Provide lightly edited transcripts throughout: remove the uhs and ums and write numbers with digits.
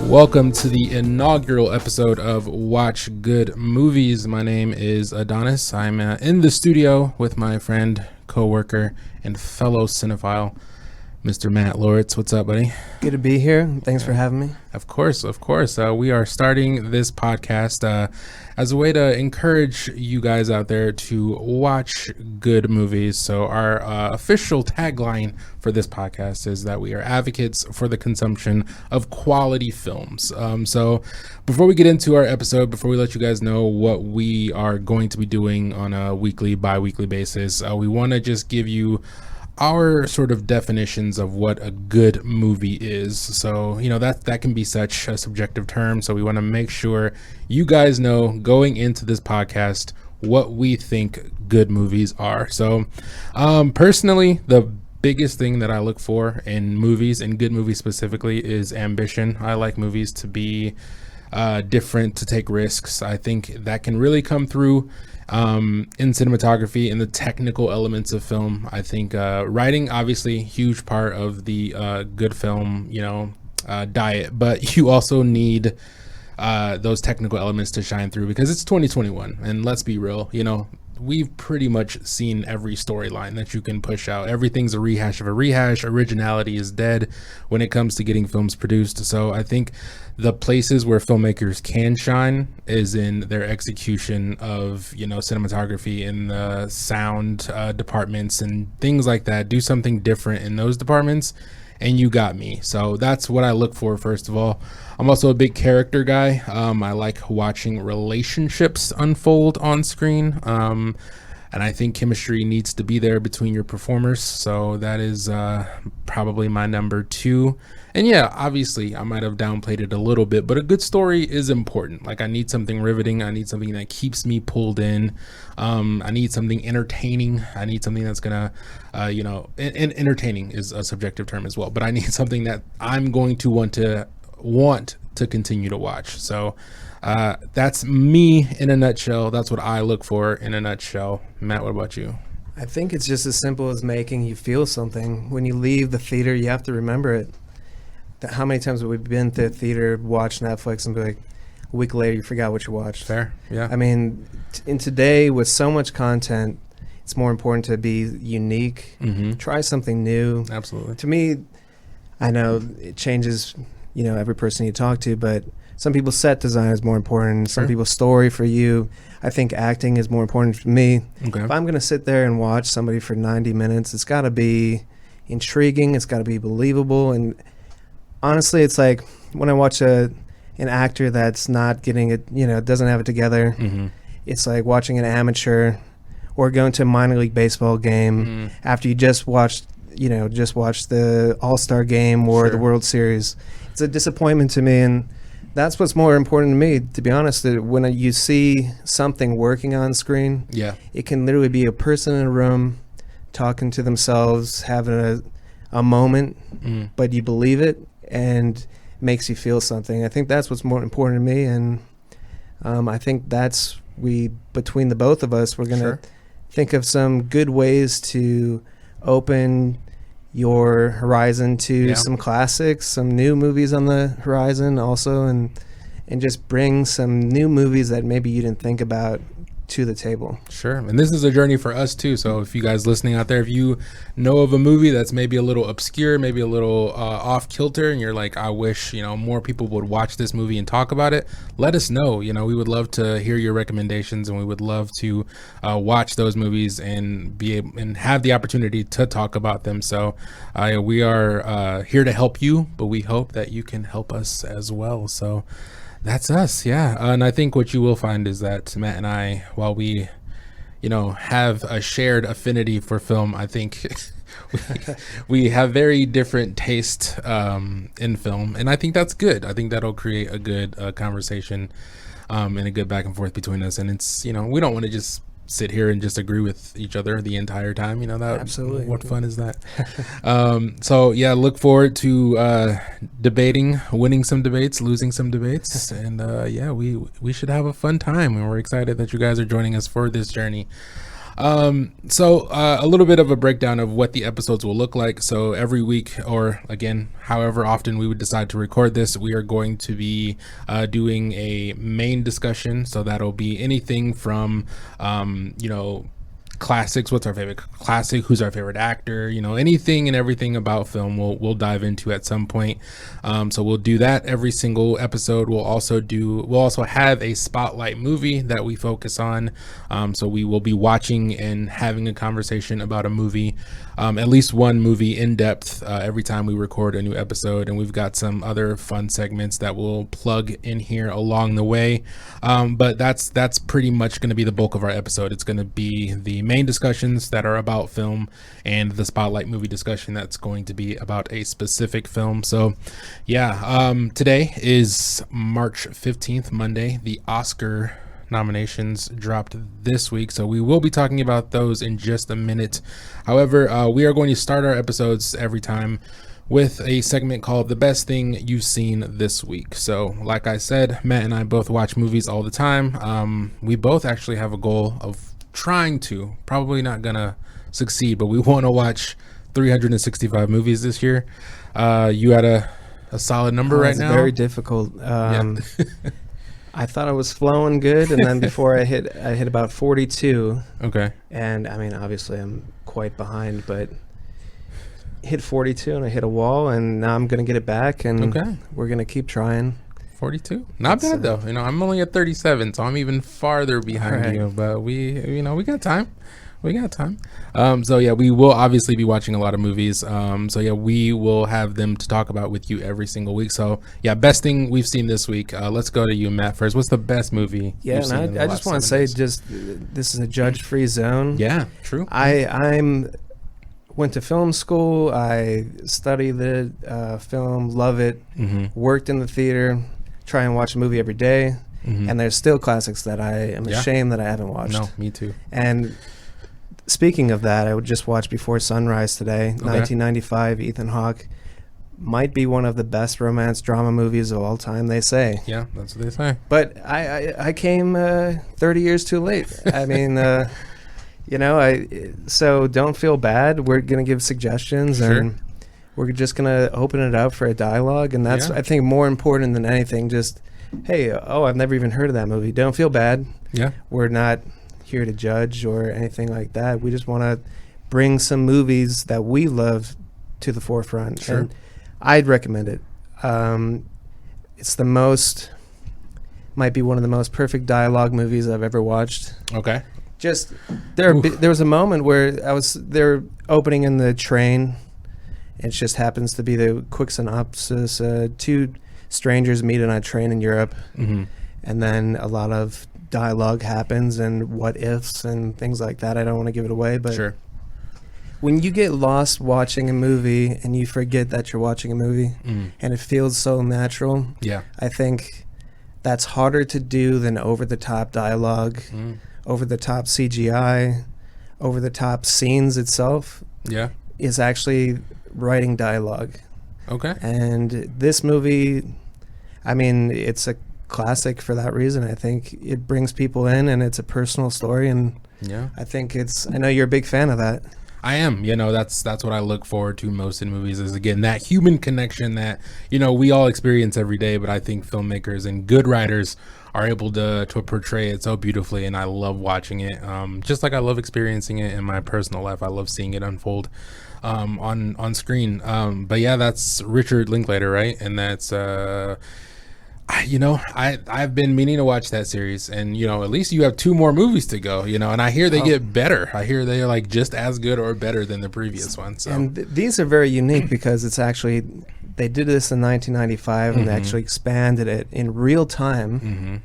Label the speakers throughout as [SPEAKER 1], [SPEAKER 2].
[SPEAKER 1] Welcome to the inaugural episode of Watch Good Movies. My name is Adonis. I'm in the studio with my friend, co-worker, and fellow cinephile, Mr. Matt Loritz. What's up, buddy?
[SPEAKER 2] Good to be here. Thanks for having me.
[SPEAKER 1] Of course. We are starting this podcast as a way to encourage you guys out there to watch good movies. So our official tagline for this podcast is that we are advocates for the consumption of quality films. So before we get into our episode, before we let you guys know what we are going to be doing on a weekly, bi-weekly basis, we want to just give you our sort of definitions of what a good movie is. So, you know, that can be such a subjective term. So we want to make sure you guys know going into this podcast what we think good movies are. So personally, the biggest thing that I look for in movies, and good movies specifically, is ambition. I like movies to be different, to take risks. I think that can really come through in cinematography, in the technical elements of film. I think writing, obviously, huge part of the good film, diet, but you also need those technical elements to shine through, because it's 2021, and let's be real, we've pretty much seen every storyline that you can push out. Everything's a rehash of a rehash. Originality is dead when it comes to getting films produced. So I think the places where filmmakers can shine is in their execution of, cinematography, in the sound departments and things like that. Do something different in those departments, and you got me. So that's what I look for, first of all. I'm also a big character guy. I like watching relationships unfold on screen. And I think chemistry needs to be there between your performers. So that is probably my number two. And yeah, obviously I might have downplayed it a little bit, but a good story is important. Like, I need something riveting. I need something that keeps me pulled in. I need something entertaining. I need something that's gonna, and entertaining is a subjective term as well, but I need something that I'm going to want to continue to watch. So that's me in a nutshell. That's what I look for in a nutshell. Matt, what about you?
[SPEAKER 2] I think it's just as simple as making you feel something. When you leave the theater, you have to remember it. How many times have we been to the theater, watch Netflix, and be like, a week later you forgot what you watched?
[SPEAKER 1] Fair, yeah.
[SPEAKER 2] I mean, in today, with so much content, it's more important to be unique.
[SPEAKER 1] Mm-hmm.
[SPEAKER 2] Try something new.
[SPEAKER 1] Absolutely.
[SPEAKER 2] To me, I know it changes, every person you talk to, but some people's set design is more important. Some people's story for you. I think acting is more important for me.
[SPEAKER 1] Okay.
[SPEAKER 2] If I'm going to sit there and watch somebody for 90 minutes, it's got to be intriguing. It's got to be believable. And honestly, it's like when I watch an actor that's not getting it, doesn't have it together,
[SPEAKER 1] mm-hmm.
[SPEAKER 2] It's like watching an amateur or going to a minor league baseball game after you just watched the All-Star game or the World Series. It's a disappointment to me, and that's what's more important to me, to be honest. That when you see something working on screen, it can literally be a person in a room talking to themselves, having a moment, but you believe it and makes you feel something. I think that's what's more important to me, and I think that's between the both of us, we're going to think of some good ways to open your horizon to some classics, some new movies on the horizon also, and just bring some new movies that maybe you didn't think about to the table.
[SPEAKER 1] Sure. And this is a journey for us too. So if you guys listening out there, if you know of a movie that's maybe a little obscure, maybe a little off kilter, and you're like, I wish, more people would watch this movie and talk about it, let us know. We would love to hear your recommendations, and we would love to watch those movies and and have the opportunity to talk about them. So we are here to help you, but we hope that you can help us as well. So that's us, yeah. And I think what you will find is that Matt and I, while we, have a shared affinity for film, I think we have very different taste in film, and I think that's good. I think that'll create a good conversation and a good back and forth between us. And it's, we don't want to just sit here and just agree with each other the entire time. That
[SPEAKER 2] absolutely.
[SPEAKER 1] What fun is that? So yeah, look forward to debating, winning some debates, losing some debates, and we should have a fun time, and we're excited that you guys are joining us for this journey. So a little bit of a breakdown of what the episodes will look like. So every week, or again, however often we would decide to record this, we are going to be doing a main discussion. So that'll be anything from, classics, what's our favorite classic, who's our favorite actor, anything and everything about film we'll dive into at some point. So we'll do that every single episode. We'll also have a spotlight movie that we focus on. So we will be watching and having a conversation about a movie, at least one movie in depth every time we record a new episode. And we've got some other fun segments that we'll plug in here along the way. But that's pretty much going to be the bulk of our episode. It's going to be the main discussions that are about film and the spotlight movie discussion that's going to be about a specific film. So today is March 15th, Monday. The Oscar nominations dropped this week, so we will be talking about those in just a minute. However, we are going to start our episodes every time with a segment called The Best Thing You've Seen This Week. So like I said, Matt and I both watch movies all the time. We both actually have a goal of probably not gonna succeed, but we want to watch 365 movies this year. You had a solid number right now?
[SPEAKER 2] Very difficult. I thought I was flowing good, and then before I hit about 42.
[SPEAKER 1] Okay.
[SPEAKER 2] And I mean, obviously I'm quite behind, but hit 42 and I hit a wall, and now I'm gonna get it back, and we're gonna keep trying.
[SPEAKER 1] 42, not bad though. I'm only at 37, so I'm even farther behind you. But we got time. We will obviously be watching a lot of movies. We will have them to talk about with you every single week. So best thing we've seen this week. Let's go to you, Matt, first. What's the best movie?
[SPEAKER 2] Yeah, and I just want to say, this is a judge-free zone.
[SPEAKER 1] Yeah, true.
[SPEAKER 2] I'm went to film school. I studied the film, love it. Worked in the theater. Try and watch a movie every day, and there's still classics that I am ashamed that I haven't watched.
[SPEAKER 1] No, me too.
[SPEAKER 2] And speaking of that, I would just watch Before Sunrise today. 1995, Ethan Hawke. Might be one of the best romance drama movies of all time, they say.
[SPEAKER 1] Yeah, that's what they say.
[SPEAKER 2] But I came 30 years too late. I mean, so don't feel bad. We're going to give suggestions, and we're just going to open it up for a dialogue. And that's, I think, more important than anything. Just, hey, I've never even heard of that movie. Don't feel bad. Yeah. We're not here to judge or anything like that. We just want to bring some movies that we love to the forefront. Sure. And I'd recommend it. It's might be one of the most perfect dialogue movies I've ever watched. Okay. Just, there was a moment where they're opening in the train. It just happens to be the quick synopsis. Two strangers meet on a train in Europe, and then a lot of dialogue happens and what ifs and things like that. I don't want to give it away, but when you get lost watching a movie and you forget that you're watching a movie and it feels so natural, I think that's harder to do than over-the-top dialogue, over-the-top CGI, over-the-top scenes itself. Yeah, is actually writing dialogue. Okay. And this movie, I mean, it's a classic for that reason. I think it brings people in, and it's a personal story, and I think I know you're a big fan of that. I am. That's what I look forward to most in movies, is again that human connection that we all experience every day, but I think filmmakers and good writers are able to portray it so beautifully, and I love watching it. Just like I love experiencing it in my personal life. I love seeing it unfold on screen. But that's Richard Linklater, right? And that's I've been meaning to watch that series, and at least you have two more movies to go, and I hear they get better. I hear they're like just as good or better than the previous ones. So. And these are very unique because it's actually, they did this in 1995 and they actually expanded it in real time.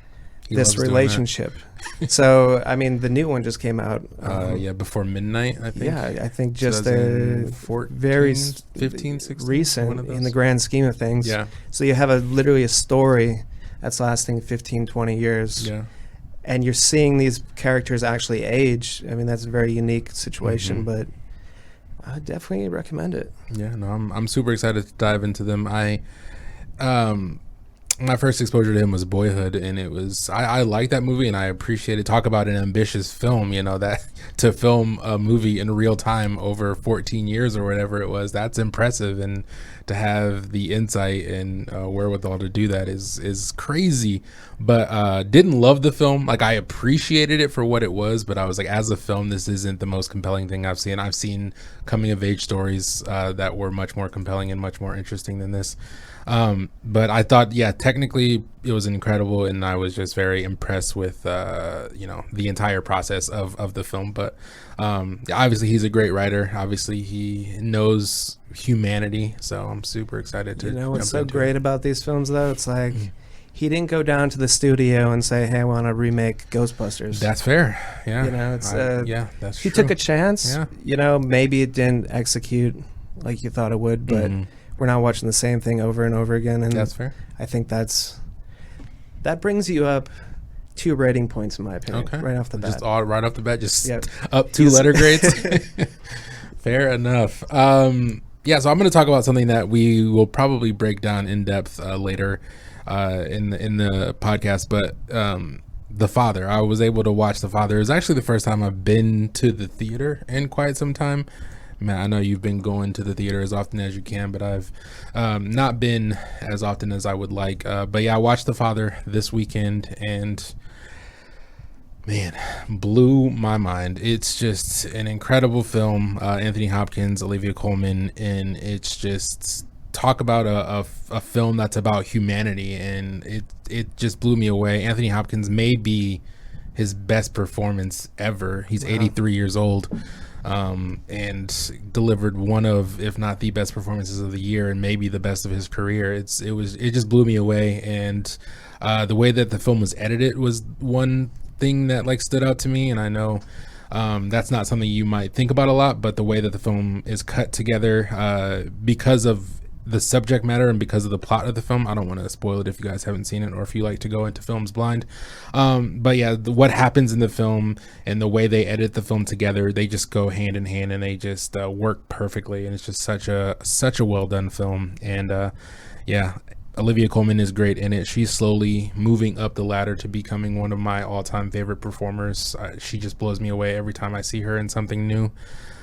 [SPEAKER 2] This relationship. So I mean, the new one just came out.
[SPEAKER 1] Before midnight, I think.
[SPEAKER 2] Yeah, I think just very
[SPEAKER 1] 15, 16,
[SPEAKER 2] recent in the grand scheme of things. Yeah. So you have literally a story that's lasting 15, 20 years. Yeah. And you're seeing these characters actually age. I mean, that's a very unique situation, but I definitely recommend it.
[SPEAKER 1] Yeah, no, I'm super excited to dive into them. My first exposure to him was Boyhood, and it was I like that movie, and I appreciate it. Talk about an ambitious film, that to film a movie in real time over 14 years or whatever it was, that's impressive, and to have the insight and wherewithal to do that is crazy. But didn't love the film. Like, I appreciated it for what it was, but I was like, as a film, this isn't the most compelling thing I've seen. I've seen coming of age stories that were much more compelling and much more interesting than this. But I thought, technically it was incredible, and I was just very impressed with the entire process of the film. But obviously he's a great writer. Obviously he knows humanity, so I'm super excited to
[SPEAKER 2] what's so great about these films, though? It's like he didn't go down to the studio and say, hey, I want to remake Ghostbusters.
[SPEAKER 1] That's fair. Yeah.
[SPEAKER 2] That's true. He took a chance. Maybe it didn't execute like you thought it would, but we're not watching the same thing over and over again, and
[SPEAKER 1] that's fair.
[SPEAKER 2] I think that brings you up 2 rating points, in my opinion.
[SPEAKER 1] Okay.
[SPEAKER 2] Right off the bat.
[SPEAKER 1] Right off the bat, up 2 letter grades. Fair enough. So I'm going to talk about something that we will probably break down in depth later in the podcast, but The Father. I was able to watch The Father. It was actually the first time I've been to the theater in quite some time. Man, I know you've been going to the theater as often as you can, but I've not been as often as I would like. But I watched The Father this weekend, and man, blew my mind. It's just an incredible film. Anthony Hopkins, Olivia Colman, and it's just talk about a film that's about humanity, and it just blew me away. Anthony Hopkins may be his best performance ever. He's 83 years old. And delivered one of, if not the best performances of the year, and maybe the best of his career. It just blew me away, and the way that the film was edited was one thing that stood out to me. And I know that's not something you might think about a lot, but the way that the film is cut together, because of the subject matter and because of the plot of the film. I don't want to spoil it if you guys haven't seen it, or if you like to go into films blind. But what happens in the film and the way they edit the film together, they just go hand in hand, and they just work perfectly. And it's just such a well done film. And Olivia Colman is great in it. She's slowly moving up the ladder to becoming one of my all-time favorite performers. She just blows me away every time I see her in something new.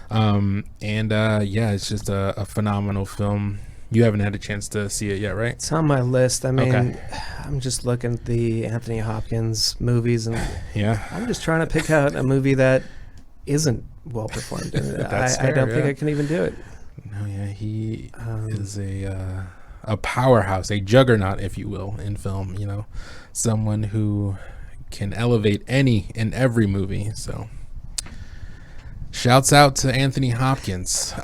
[SPEAKER 1] It's just a phenomenal film. You haven't had a chance to see it yet, right?
[SPEAKER 2] It's on my list. I mean, I'm just looking at the Anthony Hopkins movies, and I'm just trying to pick out a movie that isn't well performed. I don't think I can even do it.
[SPEAKER 1] No, he is a powerhouse, a juggernaut, if you will, in film. Someone who can elevate any and every movie. So, shouts out to Anthony Hopkins.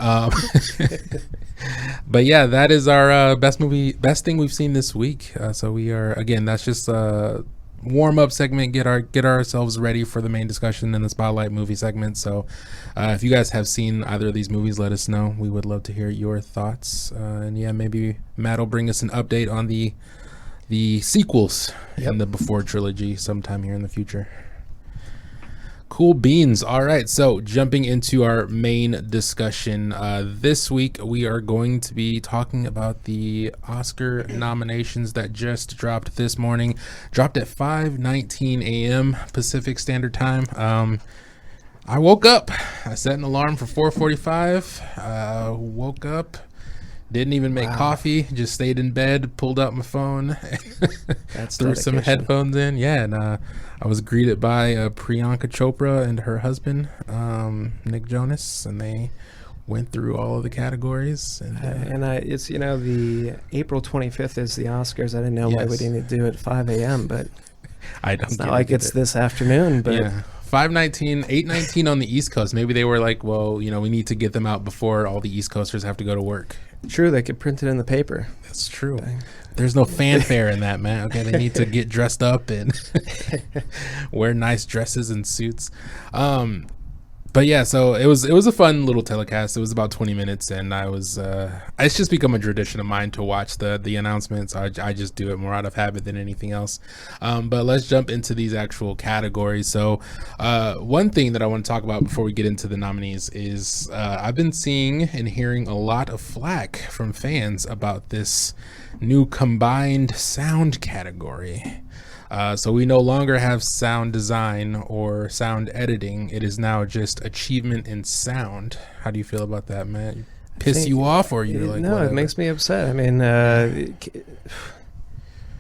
[SPEAKER 1] But that is our best thing we've seen this week. So we are, again, that's just a warm-up segment, get ourselves ready for the main discussion in the Spotlight movie segment. So if you guys have seen either of these movies, let us know. We would love to hear your thoughts. And maybe Matt will bring us an update on the sequels in the Before trilogy sometime here in the future. Cool beans. All right, so jumping into our main discussion, this week we are going to be talking about the Oscar nominations that just dropped this morning. Dropped at 5:19 a.m. Pacific Standard Time. I woke up. I set an alarm for 4:45. Woke up. Didn't even make coffee. Just stayed in bed, pulled out my phone, threw some headphones in. And I was greeted by Priyanka Chopra and her husband, Nick Jonas, and they went through all of the categories.
[SPEAKER 2] It's the April 25th is the Oscars. I didn't know why we didn't do it at 5 a.m., but it's not like it's this afternoon. But
[SPEAKER 1] 5:19, 8:19 on the East Coast. Maybe they were like, well, we need to get them out before all the East Coasters have to go to work.
[SPEAKER 2] True, they could print it in the paper.
[SPEAKER 1] That's true. There's no fanfare in that, man. Okay, they need to get dressed up and wear nice dresses and suits. But yeah, so it was a fun little telecast. It was about 20 minutes, and it's just become a tradition of mine to watch the announcements. I just do it more out of habit than anything else. But let's jump into these actual categories. So one thing that I want to talk about before we get into the nominees is I've been seeing and hearing a lot of flack from fans about this new combined sound category. So we no longer have sound design or sound editing. It is now just achievement in sound. How do you feel about that, Matt? Piss you off, or you're like,
[SPEAKER 2] no,
[SPEAKER 1] whatever?
[SPEAKER 2] It makes me upset. I mean,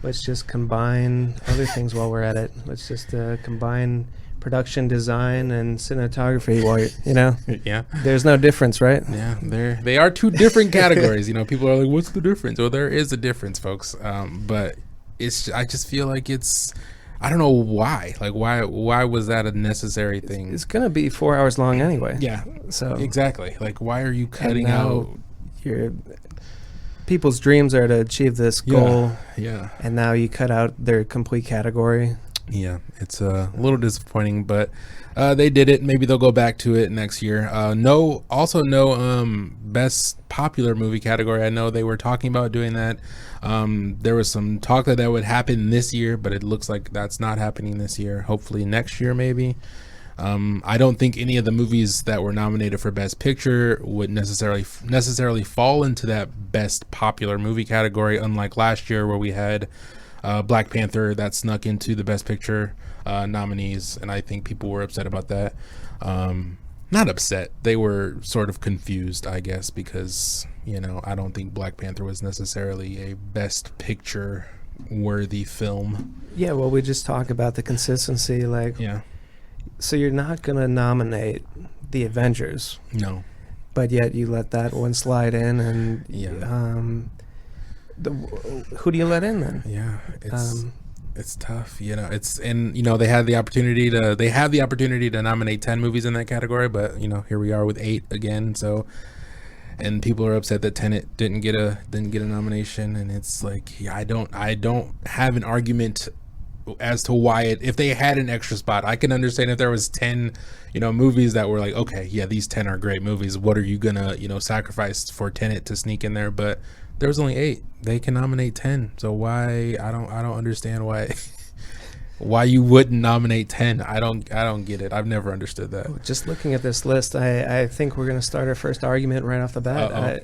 [SPEAKER 2] let's just combine other things while we're at it. Let's just combine production design and cinematography while
[SPEAKER 1] Yeah.
[SPEAKER 2] There's no difference, right?
[SPEAKER 1] Yeah, they are two different categories. People are like, what's the difference? Well, there is a difference, folks. But I just feel like I don't know why. Like, why was that a necessary thing?
[SPEAKER 2] It's gonna be 4 hours long anyway.
[SPEAKER 1] Yeah.
[SPEAKER 2] So
[SPEAKER 1] exactly. Like, why are you cutting out?
[SPEAKER 2] Your people's dreams are to achieve this goal.
[SPEAKER 1] Yeah.
[SPEAKER 2] And now you cut out their complete category.
[SPEAKER 1] Yeah, it's a little disappointing, but they did it. Maybe they'll go back to it next year. No best popular movie category. I know they were talking about doing that. There was some talk that would happen this year, but it looks like that's not happening this year. Hopefully next year, maybe. I don't think any of the movies that were nominated for Best Picture would necessarily fall into that Best Popular Movie category, unlike last year where we had Black Panther that snuck into the Best Picture nominees, and I think people were upset about that. Not upset, they were sort of confused, I guess, because I don't think Black Panther was necessarily a Best Picture worthy film.
[SPEAKER 2] Yeah, well, we just talk about the consistency, like,
[SPEAKER 1] yeah.
[SPEAKER 2] So you're not gonna nominate the Avengers,
[SPEAKER 1] no,
[SPEAKER 2] but yet you let that one slide in, and who do you let in then?
[SPEAKER 1] Yeah, it's tough. They had the opportunity to nominate 10 movies in that category, but here we are with 8 again. So, and people are upset that Tenet didn't get a nomination, and it's like, I don't have an argument as to why if they had an extra spot. I can understand if there was 10 movies that were like, okay, yeah, these 10 are great movies, what are you gonna sacrifice for Tenet to sneak in there? But there was only 8. They can nominate 10. So why? I don't understand why you wouldn't nominate 10. I don't get it. I've never understood that.
[SPEAKER 2] Just looking at this list, I think we're going to start our first argument right off the bat.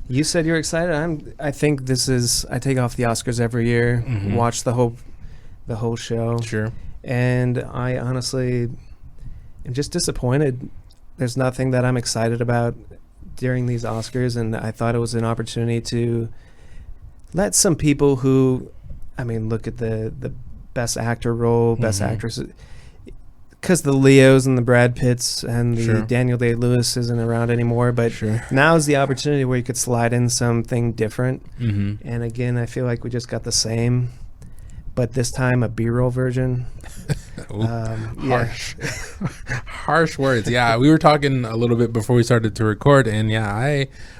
[SPEAKER 2] You said you're excited. I think this is. I take off the Oscars every year, watch the whole show.
[SPEAKER 1] Sure.
[SPEAKER 2] And I honestly am just disappointed. There's nothing that I'm excited about during these Oscars, and I thought it was an opportunity to let some people who, look at the best actor role, best actress, because the Leos and the Brad Pitts and the Daniel Day-Lewis isn't around anymore, but now is the opportunity where you could slide in something different. And again, I feel like we just got the but this time a B-roll version.
[SPEAKER 1] Harsh words. Yeah, we were talking a little bit before we started to record, and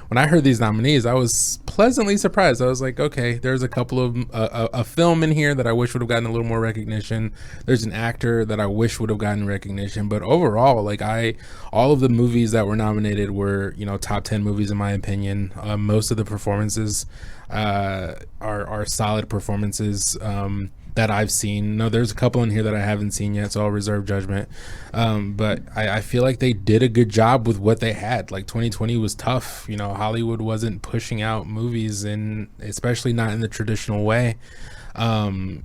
[SPEAKER 1] when I heard these nominees, I was pleasantly surprised. I was like, okay, there's a couple of a film in here that I wish would have gotten a little more recognition. There's an actor that I wish would have gotten recognition, but overall, all of the movies that were nominated were top 10 movies in my opinion. Most of the performances are solid performances that I've seen. No, there's a couple in here that I haven't seen yet, so I'll reserve judgment. But I feel like they did a good job with what they had. Like 2020 was tough. Hollywood wasn't pushing out movies, and especially not in the traditional way. And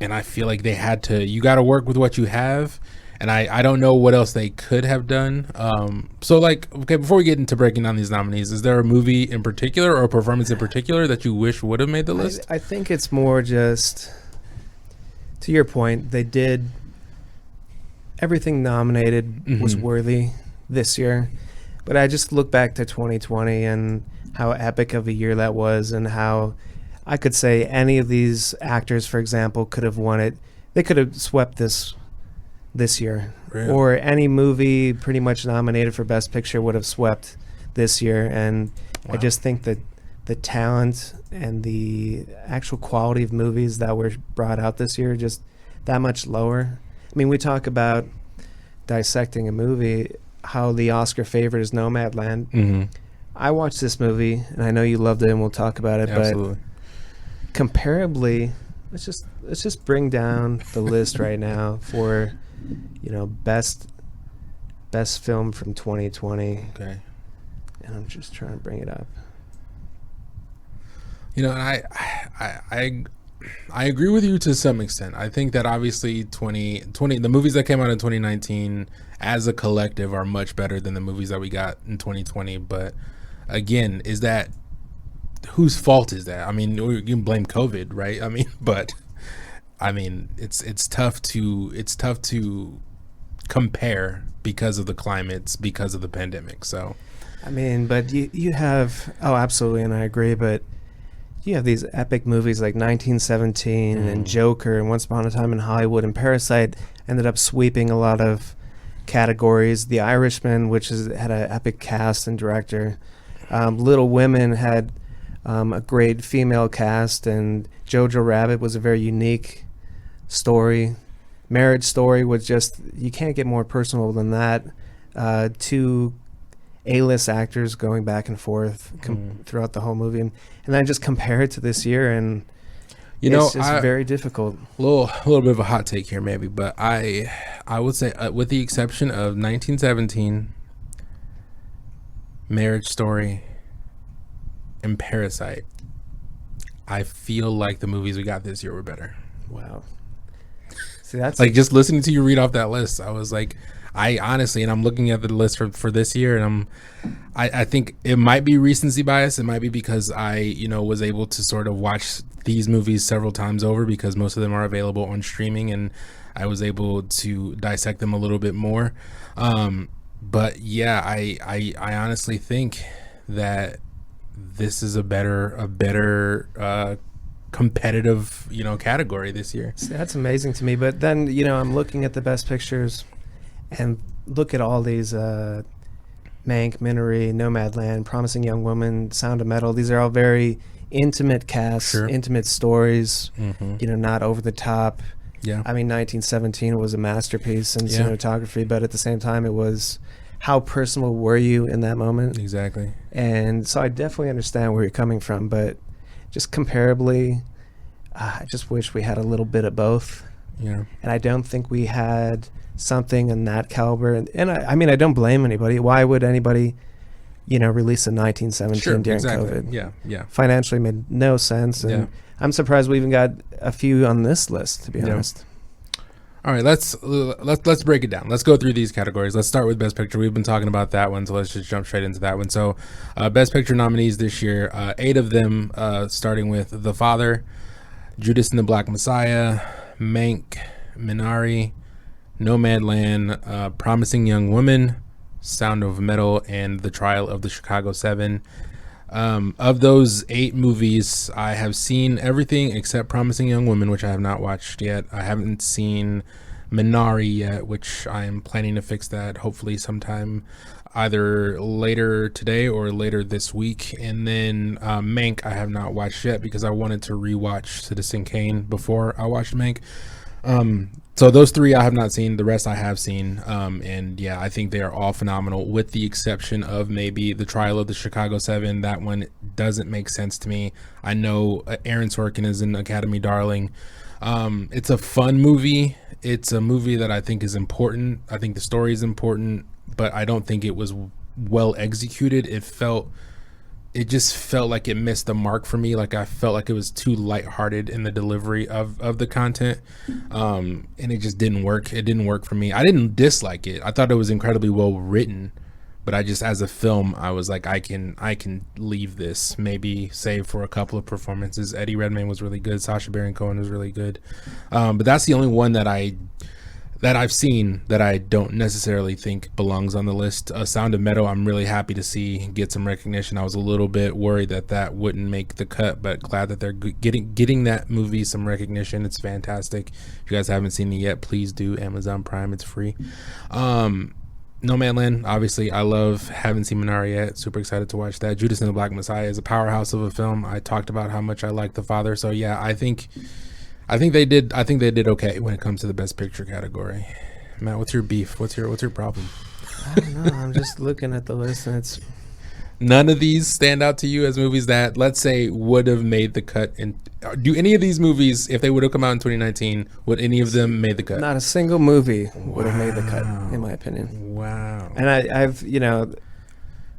[SPEAKER 1] I feel like they had to. You got to work with what you have. And I don't know what else they could have done. Okay, before we get into breaking down these nominees, is there a movie in particular or a performance in particular that you wish would have made the list?
[SPEAKER 2] I think it's more just, to your point, they did everything nominated was worthy this year. But I just look back to 2020 and how epic of a year that was, and how I could say any of these actors, for example, could have won it. They could have swept this year. Really? Or any movie pretty much nominated for Best Picture would have swept this year. And I just think that the talent and the actual quality of movies that were brought out this year just that much lower. We talk about dissecting a movie. how the Oscar favorite is Nomadland.
[SPEAKER 1] Mm-hmm.
[SPEAKER 2] I watched this movie, and I know you loved it, and we'll talk about it.
[SPEAKER 1] Absolutely.
[SPEAKER 2] But comparably, let's just bring down the list right now for, best film from 2020.
[SPEAKER 1] Okay.
[SPEAKER 2] And I'm just trying to bring it up.
[SPEAKER 1] And I agree with you to some extent. I think that obviously the movies that came out in 2019 as a collective are much better than the movies that we got in 2020. But again, is that whose fault is that? I mean, you can blame COVID, right? I mean, but I mean, it's tough to compare because of the climates, because of the pandemic. So,
[SPEAKER 2] I mean, but you have absolutely, and I agree, but you have these epic movies like 1917 and Joker and Once Upon a Time in Hollywood, and Parasite ended up sweeping a lot of categories. The Irishman, which had an epic cast and director. Little Women had a great female cast, and Jojo Rabbit was a very unique story. Marriage Story was just, you can't get more personal than that. Two A-list actors going back and forth throughout the whole movie, and then just compare it to this year, and it's just very difficult.
[SPEAKER 1] A little bit of a hot take here, maybe, but I would say, with the exception of 1917, Marriage Story, and Parasite, I feel like the movies we got this year were better.
[SPEAKER 2] Wow. See, that's
[SPEAKER 1] like, just listening to you read off that list, I was like, I honestly, and I'm looking at the list for this year, and I think it might be recency bias. It might be because I, was able to sort of watch these movies several times over, because most of them are available on streaming, and I was able to dissect them a little bit more. But yeah, I honestly think that this is a better competitive, category this year.
[SPEAKER 2] See, that's amazing to me. But then, I'm looking at the best pictures and look at all these Mank, Minari, Nomadland, Promising Young Woman, Sound of Metal. These are all very intimate casts,
[SPEAKER 1] Sure.
[SPEAKER 2] intimate stories, not over the top.
[SPEAKER 1] Yeah.
[SPEAKER 2] I mean, 1917 was a masterpiece in cinematography, but at the same time, it was, how personal were you in that moment?
[SPEAKER 1] Exactly.
[SPEAKER 2] And so I definitely understand where you're coming from, but just comparably, I just wish we had a little bit of both.
[SPEAKER 1] Yeah.
[SPEAKER 2] And I don't think we had something in that caliber. And I mean, I don't blame anybody. Why would anybody, release a 1917 during COVID?
[SPEAKER 1] Yeah.
[SPEAKER 2] Financially made no sense. And I'm surprised we even got a few on this list, to be honest.
[SPEAKER 1] All right, let's break it down. Let's go through these categories. Let's start with Best Picture. We've been talking about that one, so let's just jump straight into that one. So, Best Picture nominees this year, 8 of them, starting with The Father, Judas and the Black Messiah, Mank, Minari, Nomadland, Promising Young Woman, Sound of Metal, and The Trial of the Chicago 7. Of those 8 movies, I have seen everything except Promising Young Woman, which I have not watched yet. I haven't seen Minari yet, which I am planning to fix that hopefully sometime either later today or later this week. And then Mank I have not watched yet because I wanted to rewatch Citizen Kane before I watched Mank. So those 3 I have not seen. The rest I have seen. And yeah, I think they are all phenomenal, with the exception of maybe The Trial of the Chicago 7. That one doesn't make sense to me. I know Aaron Sorkin is an Academy darling. It's a fun movie. It's a movie that I think is important. I think the story is important, but I don't think it was well executed. It just felt like it missed the mark for me. Like, I felt like it was too lighthearted in the delivery of the content. And it just didn't work. It didn't work for me. I didn't dislike it. I thought it was incredibly well written, but I just, as a film, I was like, I can leave this, maybe save for a couple of performances. Eddie Redmayne was really good. Sacha Baron Cohen was really good. But that's the only one that I've seen that I don't necessarily think belongs on the list. Sound of Metal, I'm really happy to see get some recognition. I was a little bit worried that wouldn't make the cut, but glad that they're getting that movie some recognition. It's fantastic. If you guys haven't seen it yet, please do. Amazon Prime, it's free. Nomadland, obviously, I haven't seen Minari yet. Super excited to watch that. Judas and the Black Messiah is a powerhouse of a film. I talked about how much I like The Father, so yeah, I think they did okay when it comes to the Best Picture category. Matt, what's your beef? What's your problem?
[SPEAKER 2] I don't know. I'm just looking at the list, and it's
[SPEAKER 1] None of these stand out to you as movies that, let's say, would have made the cut. And do any of these movies, if they would have come out in 2019, would any of them made the cut?
[SPEAKER 2] not a single movie would have made the cut, in my opinion.
[SPEAKER 1] Wow.
[SPEAKER 2] And I've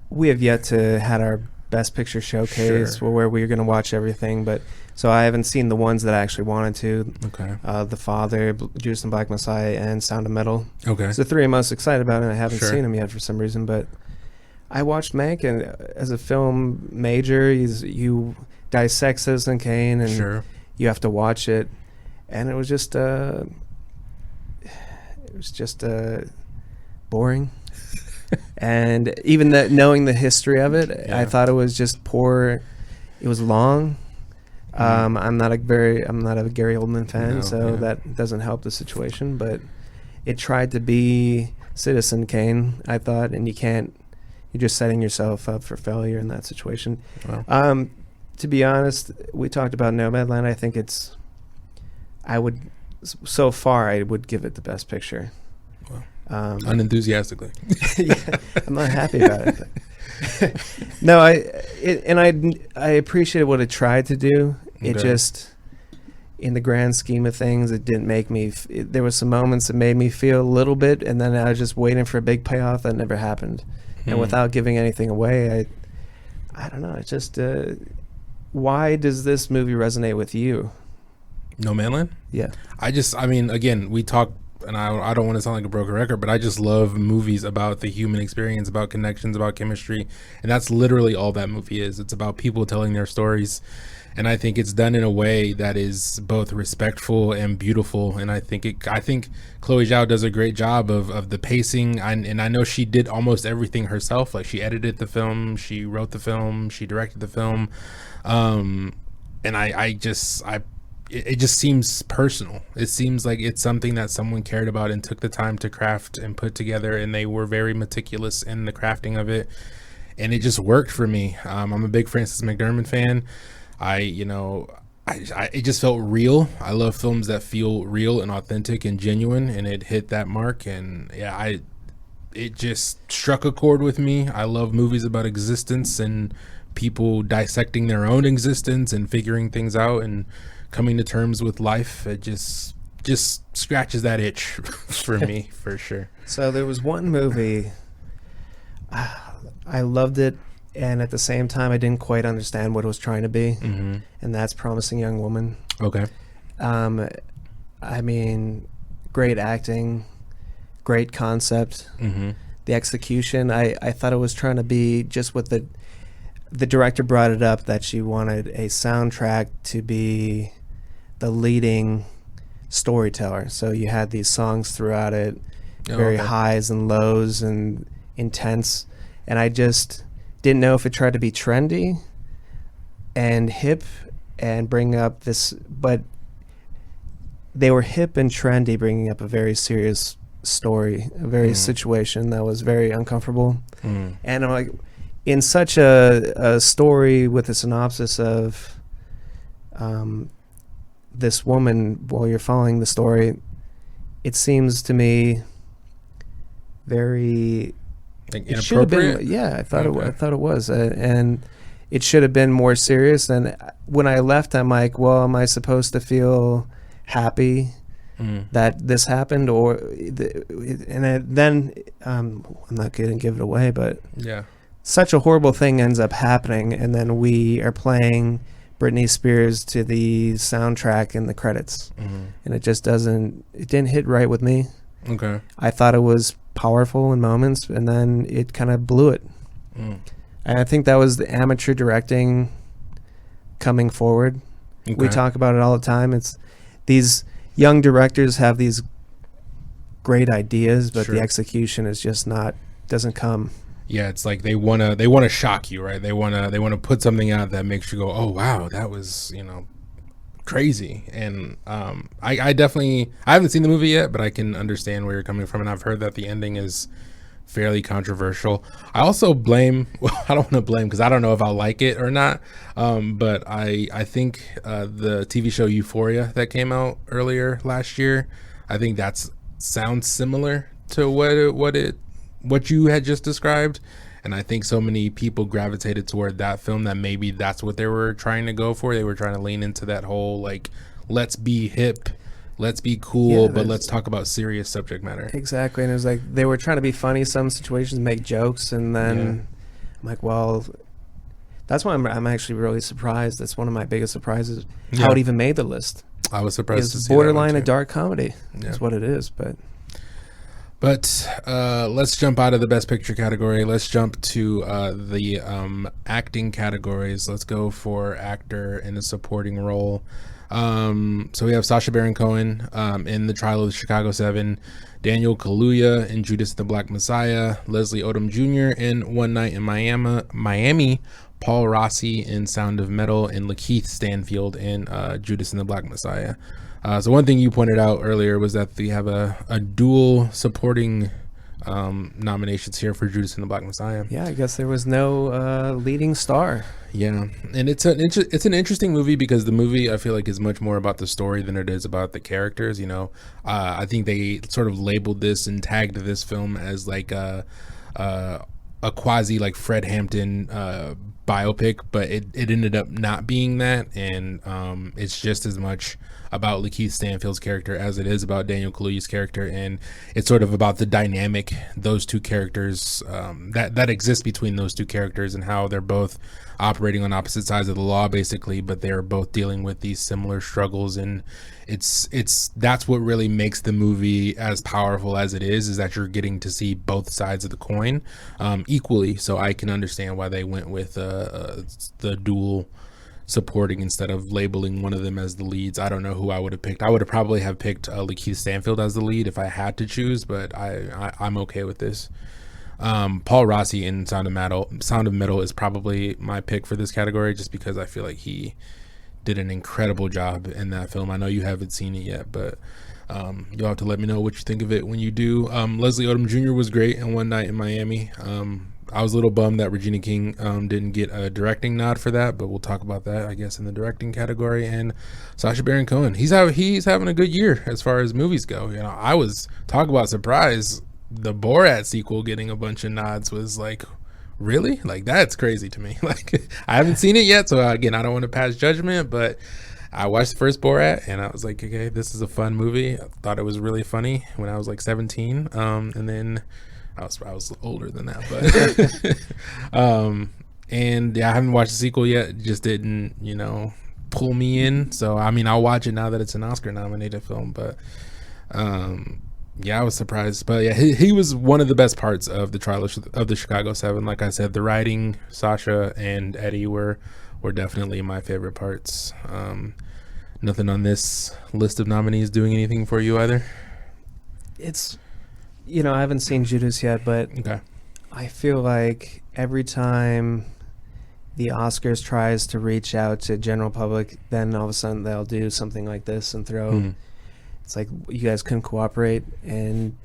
[SPEAKER 2] we have yet to had our Best Picture showcase where we're going to watch everything, but so I haven't seen the ones that I actually wanted to.
[SPEAKER 1] Okay.
[SPEAKER 2] The Father, Judas and Black Messiah, and Sound of Metal.
[SPEAKER 1] Okay.
[SPEAKER 2] It's the three I'm most excited about, and I haven't seen them yet for some reason. But I watched Mank, and as a film major, you dissect Citizen Kane, and you have to watch it, and it was just boring. And even knowing the history of it, I thought it was just poor. It was long. I'm not a Gary Oldman fan, that doesn't help the situation. But it tried to be Citizen Kane, I thought, and you're just setting yourself up for failure in that situation. Wow. To be honest, we talked about Nomadland. I think I would give it the Best Picture.
[SPEAKER 1] Unenthusiastically.
[SPEAKER 2] Yeah, I'm not happy about it. No, I appreciated what it tried to do. It just, in the grand scheme of things, it didn't make me. There were some moments that made me feel a little bit, and then I was just waiting for a big payoff that never happened. And without giving anything away, I don't know. It's just, why does this movie resonate with you?
[SPEAKER 1] Nomadland?
[SPEAKER 2] Yeah.
[SPEAKER 1] Again, we talk. And I don't want to sound like a broken record, but I just love movies about the human experience, about connections, about chemistry. And that's literally all that movie is. It's about people telling their stories. And I think it's done in a way that is both respectful and beautiful. And I think Chloe Zhao does a great job of the pacing. And I know she did almost everything herself. Like, she edited the film, she wrote the film, she directed the film. It just seems personal. It seems like it's something that someone cared about and took the time to craft and put together, and they were very meticulous in the crafting of it, and it just worked for me. I'm a big Frances McDormand fan. It just felt real. I love films that feel real and authentic and genuine, and it hit that mark. And it just struck a chord with me. I love movies about existence and people dissecting their own existence and figuring things out and coming to terms with life. It just scratches that itch for me, for sure.
[SPEAKER 2] So there was one movie, I loved it, and at the same time I didn't quite understand what it was trying to be, and that's Promising Young Woman. Okay. Great acting, great concept. The execution, I thought it was trying to be just what the director brought it up, that she wanted a soundtrack to be the leading storyteller. So you had these songs throughout it, very highs and lows and intense. And I just didn't know if it tried to be trendy and hip and bring up this, but they were hip and trendy, bringing up a very serious story, a very situation that was very uncomfortable. And I'm like, in such a story with a synopsis of this woman, while you're following the story, it seems to me very
[SPEAKER 1] inappropriate.
[SPEAKER 2] I thought it was, and it should have been more serious. And when I left, I'm like, well, am I supposed to feel happy that this happened, then I'm not going to give it away, but such a horrible thing ends up happening, and then we are playing Britney Spears to the soundtrack in the credits, and it didn't hit right with me. Okay. I thought it was powerful in moments, and then it kind of blew it. And I think that was the amateur directing coming forward. Okay. We talk about it all the time. It's these young directors have these great ideas, but the execution is just doesn't come.
[SPEAKER 1] Yeah, it's like they wanna shock you, right? They wanna put something out that makes you go, oh wow, that was crazy. And I haven't seen the movie yet, but I can understand where you're coming from, and I've heard that the ending is fairly controversial. I also blame, well, I don't want to blame because I don't know if I'll like it or not, but I think the TV show Euphoria that came out earlier last year, I think that sounds similar to what what you had just described. And I think so many people gravitated toward that film that maybe that's what they were trying to go for. They were trying to lean into that whole, like, let's be hip, let's be cool, but let's talk about serious subject matter.
[SPEAKER 2] Exactly. And it was like they were trying to be funny some situations, make jokes, and then I'm like, well, that's why I'm actually really surprised. That's one of my biggest surprises, how it even made the list.
[SPEAKER 1] I was surprised to see
[SPEAKER 2] borderline
[SPEAKER 1] that
[SPEAKER 2] a dark comedy. That's what it is. But
[SPEAKER 1] let's jump out of the Best Picture category. Let's jump to the acting categories. Let's go for actor in a supporting role. So we have Sacha Baron Cohen in The Trial of the Chicago 7, Daniel Kaluuya in Judas and the Black Messiah, Leslie Odom Jr. in One Night in Miami, Paul Rossi in Sound of Metal, and Lakeith Stanfield in Judas and the Black Messiah. So one thing you pointed out earlier was that we have a dual supporting nominations here for Judas and the Black Messiah.
[SPEAKER 2] Yeah, I guess there was no leading star.
[SPEAKER 1] Yeah, and it's an interesting movie because the movie, I feel like, is much more about the story than it is about the characters. You know, I think they sort of labeled this and tagged this film as like a quasi like Fred Hampton biopic, but it ended up not being that, and it's just as much about Lakeith Stanfield's character as it is about Daniel Kaluuya's character, and it's sort of about the dynamic those two characters that exists between those two characters and how they're both operating on opposite sides of the law basically, but they're both dealing with these similar struggles, and it's that's what really makes the movie as powerful as it is that you're getting to see both sides of the coin equally. So I can understand why they went with the dual supporting instead of labeling one of them as the leads. I don't know who I would have picked. I would have probably have picked Lakeith Stanfield as the lead if I had to choose, but I'm okay with this. Paul Rossi in Sound of Metal is probably my pick for this category, just because I feel like he did an incredible job in that film. I know you haven't seen it yet, but you'll have to let me know what you think of it when you do. Leslie Odom Jr. was great in One Night in Miami. I was a little bummed that Regina King didn't get a directing nod for that, but we'll talk about that, I guess, in the directing category. And Sacha Baron Cohen, he's having a good year as far as movies go. You know, I was talking about surprise. The Borat sequel getting a bunch of nods was like, really? Like, that's crazy to me. Like, I haven't seen it yet, so again, I don't want to pass judgment, but I watched the first Borat and I was like, okay, this is a fun movie. I thought it was really funny when I was like 17, and then I was older than that, but and yeah, I haven't watched the sequel yet. It just didn't, pull me in. So I mean, I'll watch it now that it's an Oscar nominated film, but yeah, I was surprised. But yeah, he was one of the best parts of the Trial of the Chicago 7. Like I said, the writing, Sasha and Eddie were definitely my favorite parts. Nothing on this list of nominees doing anything for you either?
[SPEAKER 2] It's, I haven't seen Judas yet, but
[SPEAKER 1] okay.
[SPEAKER 2] I feel like every time the Oscars tries to reach out to general public, then all of a sudden they'll do something like this and throw... It's like, you guys couldn't cooperate and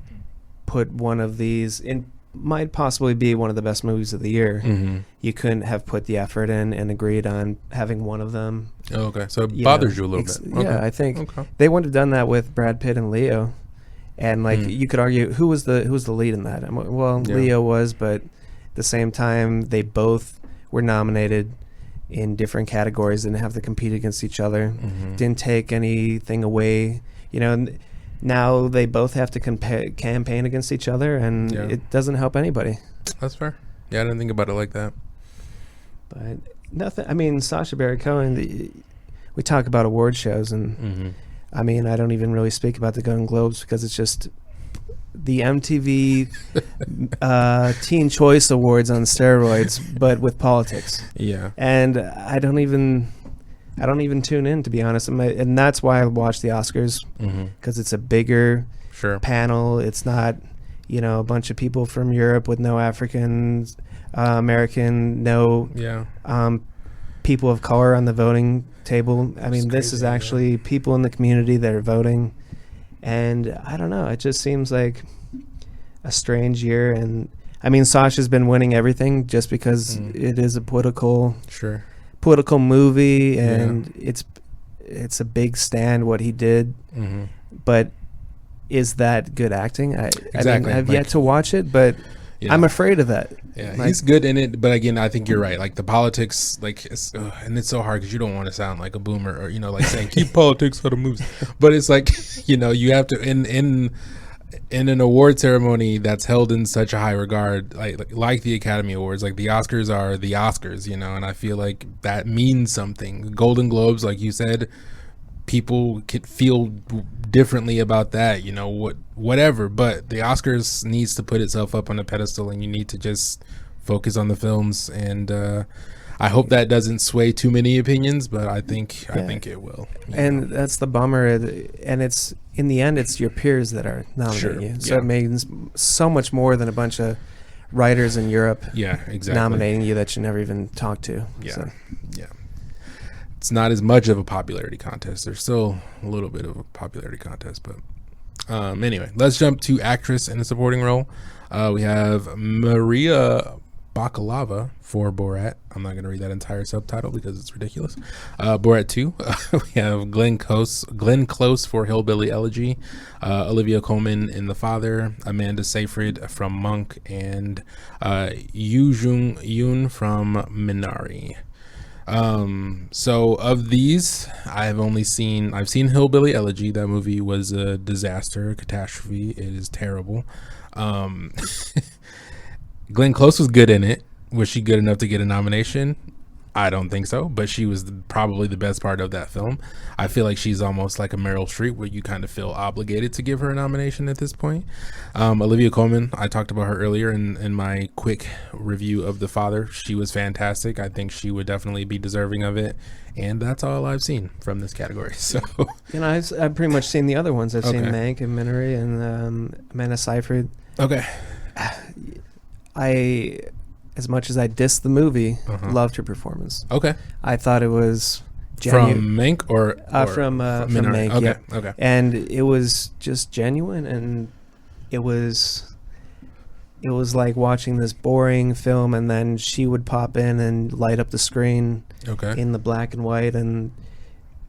[SPEAKER 2] put one of these in, might possibly be one of the best movies of the year. Mm-hmm. You couldn't have put the effort in and agreed on having one of them.
[SPEAKER 1] Oh, okay. So it bothers you a little bit. Okay.
[SPEAKER 2] Yeah, I think they wouldn't have done that with Brad Pitt and Leo. And like you could argue, who was the lead in that? Well, Leo was, but at the same time, they both were nominated in different categories, didn't have to compete against each other, didn't take anything away. Now they both have to campaign against each other, and it doesn't help anybody.
[SPEAKER 1] That's fair. Yeah, I didn't think about it like that.
[SPEAKER 2] But nothing. I mean, Sacha Baron Cohen. We talk about award shows, and I mean, I don't even really speak about the Golden Globes because it's just the MTV Teen Choice Awards on steroids, but with politics.
[SPEAKER 1] Yeah.
[SPEAKER 2] And I don't even tune in, to be honest. And that's why I watch the Oscars, because it's a bigger panel. It's not, a bunch of people from Europe with no African American, no people of color on the voting table. I mean, this is actually people in the community that are voting. And I don't know. It just seems like a strange year. And I mean, Sasha's been winning everything just because it is a political movie, and it's a big stand what he did. But is that good acting? I mean, I've yet to watch it, but I'm afraid of that.
[SPEAKER 1] Yeah, he's good in it, but again, I think you're right. Like the politics, like, and it's so hard because you don't want to sound like a boomer or like saying keep politics out of movies. But it's like you have to in an award ceremony that's held in such a high regard, like the Academy Awards, like the Oscars are the Oscars, and I feel like that means something. Golden Globes, like you said, people could feel differently about that, whatever, but the Oscars needs to put itself up on a pedestal, and you need to just focus on the films, and I hope that doesn't sway too many opinions, but I think it will.
[SPEAKER 2] And that's the bummer, and it's in the end it's your peers that are nominating you, so it means so much more than a bunch of writers in Europe nominating you that you never even talked to.
[SPEAKER 1] It's not as much of a popularity contest. There's still a little bit of a popularity contest, but anyway, let's jump to actress in a supporting role. We have Maria Bakalova for Borat. I'm not going to read that entire subtitle because it's ridiculous. Borat 2. We have Glenn Close for Hillbilly Elegy, Olivia Colman in The Father, Amanda Seyfried from Monk, and Yoo Jung-yoon from Minari. So of these, I've seen Hillbilly Elegy. That movie was a disaster, a catastrophe. It is terrible. Glenn Close was good in it. Was she good enough to get a nomination? I don't think so, but she was probably the best part of that film. I feel like she's almost like a Meryl Streep, where you kind of feel obligated to give her a nomination at this point. Olivia Colman, I talked about her earlier in my quick review of The Father. She was fantastic. I think she would definitely be deserving of it, and that's all I've seen from this category. So,
[SPEAKER 2] I've pretty much seen the other ones. I've seen Mank and Minari and Amanda Seyfried.
[SPEAKER 1] Okay.
[SPEAKER 2] As much as I dissed the movie, loved her performance.
[SPEAKER 1] Okay.
[SPEAKER 2] I thought it was
[SPEAKER 1] from Mank or
[SPEAKER 2] from Mank.
[SPEAKER 1] Okay.
[SPEAKER 2] Yeah.
[SPEAKER 1] Okay.
[SPEAKER 2] And it was just genuine, and it was like watching this boring film, and then she would pop in and light up the screen in the black and white, and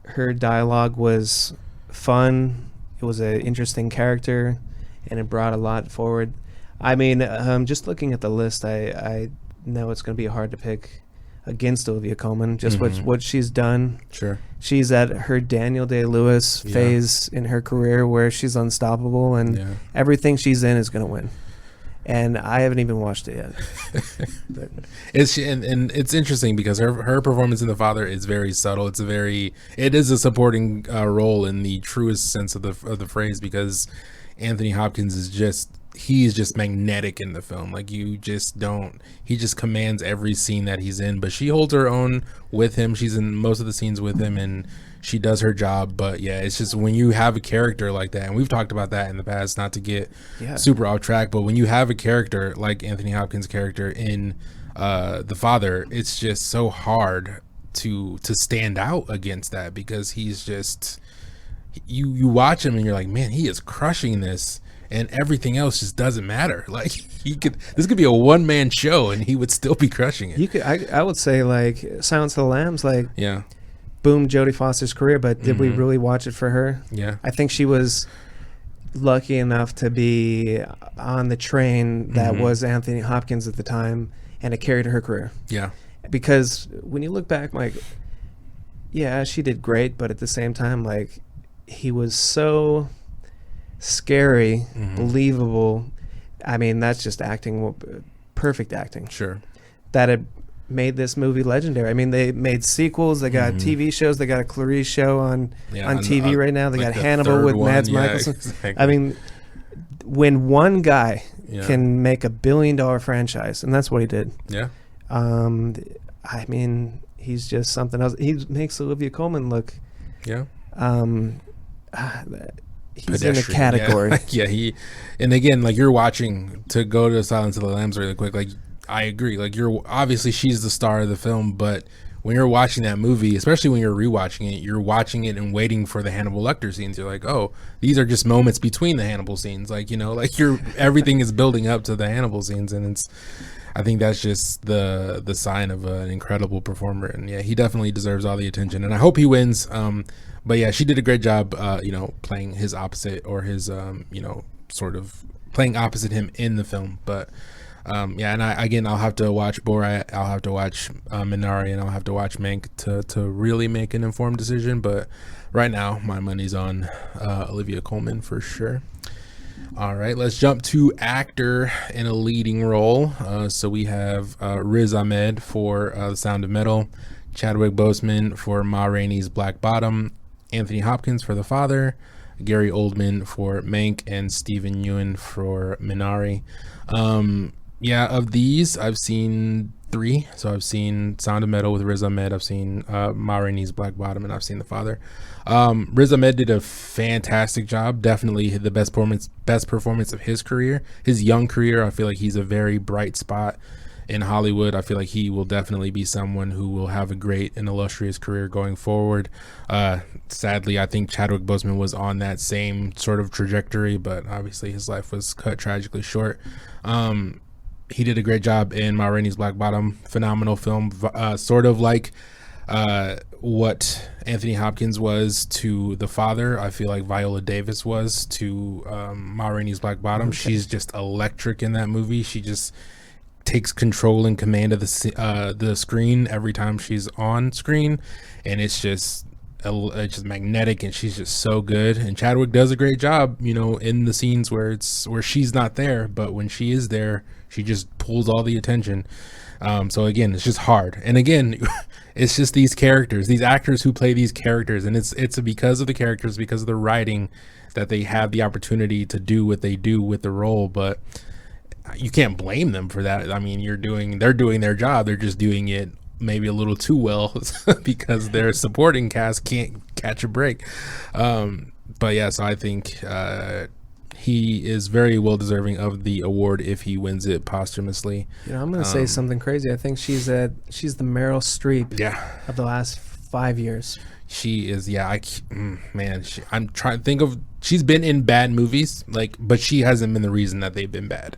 [SPEAKER 2] her dialogue was fun. It was an interesting character, and it brought a lot forward. I mean, just looking at the list, I know it's going to be hard to pick against Olivia Colman, just what she's done.
[SPEAKER 1] Sure.
[SPEAKER 2] She's at her Daniel Day-Lewis phase in her career where she's unstoppable, and everything she's in is going to win. And I haven't even watched it yet.
[SPEAKER 1] But. And it's interesting because her performance in The Father is very subtle. It is a supporting role in the truest sense of the phrase, because Anthony Hopkins is just magnetic in the film. Like he just commands every scene that he's in, but she holds her own with him. She's in most of the scenes with him, and she does her job. But yeah, it's just when you have a character like that, and we've talked about that in the past, not to get super off track, but when you have a character like Anthony Hopkins' character in The Father, it's just so hard to stand out against that, because he's just, you watch him and you're like, man, he is crushing this, and everything else just doesn't matter. Like this could be a one-man show and he would still be crushing it.
[SPEAKER 2] I would say like Silence of the Lambs, like boom, Jodie Foster's career, but did we really watch it for her?
[SPEAKER 1] Yeah.
[SPEAKER 2] I think she was lucky enough to be on the train that was Anthony Hopkins at the time, and it carried her career.
[SPEAKER 1] Yeah.
[SPEAKER 2] Because when you look back, like, yeah, she did great, but at the same time, like, he was so scary, believable. I mean, that's just acting, perfect acting.
[SPEAKER 1] Sure.
[SPEAKER 2] That it made this movie legendary. I mean, they made sequels. They got TV shows. They got a Clarice show on TV right now. They got Hannibal with Mads Mikkelsen.
[SPEAKER 1] Exactly.
[SPEAKER 2] I mean, when one guy can make $1 billion franchise, and that's what he did.
[SPEAKER 1] Yeah.
[SPEAKER 2] I mean, he's just something else. He makes Olivia Colman look.
[SPEAKER 1] Yeah.
[SPEAKER 2] He's
[SPEAKER 1] Pedestrian,
[SPEAKER 2] in a category.
[SPEAKER 1] Yeah. And again, like, you're watching, to go to Silence of the Lambs really quick, like, I agree. Like, you're obviously, she's the star of the film, but when you're watching that movie, especially when you're rewatching it, you're watching it and waiting for the Hannibal Lecter scenes. You're like, oh, these are just moments between the Hannibal scenes. Like, like everything is building up to the Hannibal scenes, and I think that's just the sign of an incredible performer. And yeah, he definitely deserves all the attention, and I hope he wins. But yeah, she did a great job, playing his opposite, or his, sort of playing opposite him in the film. But Yeah, and I'll have to watch Borat, I'll have to watch Minari, and I'll have to watch Mank to really make an informed decision. But right now, my money's on Olivia Colman for sure. All right, let's jump to actor in a leading role. So we have Riz Ahmed for The Sound of Metal, Chadwick Boseman for Ma Rainey's Black Bottom, Anthony Hopkins for The Father, Gary Oldman for Mank, and Stephen Yeun for Minari. Yeah, of these, I've seen 3. So I've seen Sound of Metal with Riz Ahmed, I've seen Ma Rainey's Black Bottom, and I've seen The Father. Riz Ahmed did a fantastic job. Definitely the best performance of his career, his young career. I feel like he's a very bright spot in Hollywood. I feel like he will definitely be someone who will have a great and illustrious career going forward. Sadly, I think Chadwick Boseman was on that same sort of trajectory, but obviously his life was cut tragically short. He did a great job in Ma Rainey's Black Bottom. Phenomenal film, sort of like what Anthony Hopkins was to The Father. I feel like Viola Davis was to Ma Rainey's Black Bottom. Okay. She's just electric in that movie. She just takes control and command of the screen every time she's on screen, and it's just magnetic, and she's just so good. And Chadwick does a great job, in the scenes where she's not there, but when she is there, she just pulls all the attention. So again, it's just hard. And again, it's just these characters, these actors who play these characters, and it's because of the characters, because of the writing, that they have the opportunity to do what they do with the role. But you can't blame them for that. I mean, they're doing their job. They're just doing it maybe a little too well because their supporting cast can't catch a break. But yeah, so I think he is very well deserving of the award if he wins it posthumously.
[SPEAKER 2] I'm going to say something crazy. I think she's the Meryl Streep of the last 5 years.
[SPEAKER 1] She is, I'm trying to think of, she's been in bad movies, but she hasn't been the reason that they've been bad.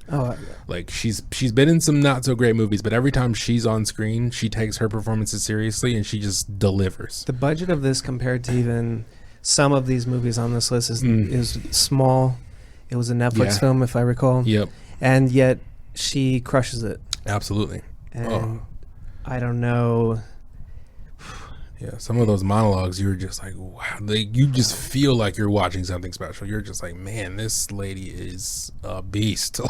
[SPEAKER 1] She's been in some not so great movies, but every time she's on screen, she takes her performances seriously and she just delivers.
[SPEAKER 2] The budget of this compared to even some of these movies on this list is small. It was a Netflix film, if I recall.
[SPEAKER 1] Yep.
[SPEAKER 2] And yet she crushes it.
[SPEAKER 1] Absolutely.
[SPEAKER 2] And I don't know.
[SPEAKER 1] Yeah, some of those monologues, you were just like, wow. You just feel like you're watching something special. You're just like, man, this lady is a beast.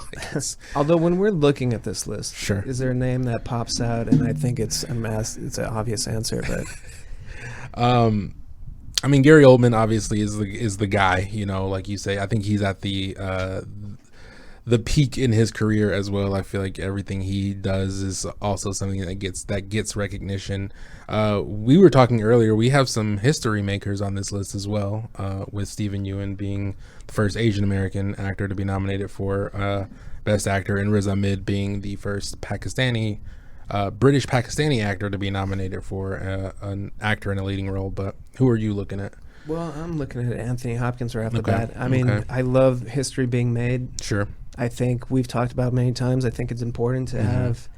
[SPEAKER 2] Although when we're looking at this list,
[SPEAKER 1] sure,
[SPEAKER 2] is there a name that pops out? And I think it's an obvious answer, but
[SPEAKER 1] I mean, Gary Oldman obviously is the guy. Like you say, I think he's at the peak in his career as well. I feel like everything he does is also something that gets recognition. We were talking earlier, we have some history makers on this list as well, with Stephen Yeun being the first Asian American actor to be nominated for Best Actor, and Riz Ahmed being the first British Pakistani actor to be nominated for an actor in a leading role. But who are you looking at?
[SPEAKER 2] Well, I'm looking at Anthony Hopkins right off the bat. I mean, I love history being made.
[SPEAKER 1] Sure.
[SPEAKER 2] I think we've talked about many times. I think it's important to have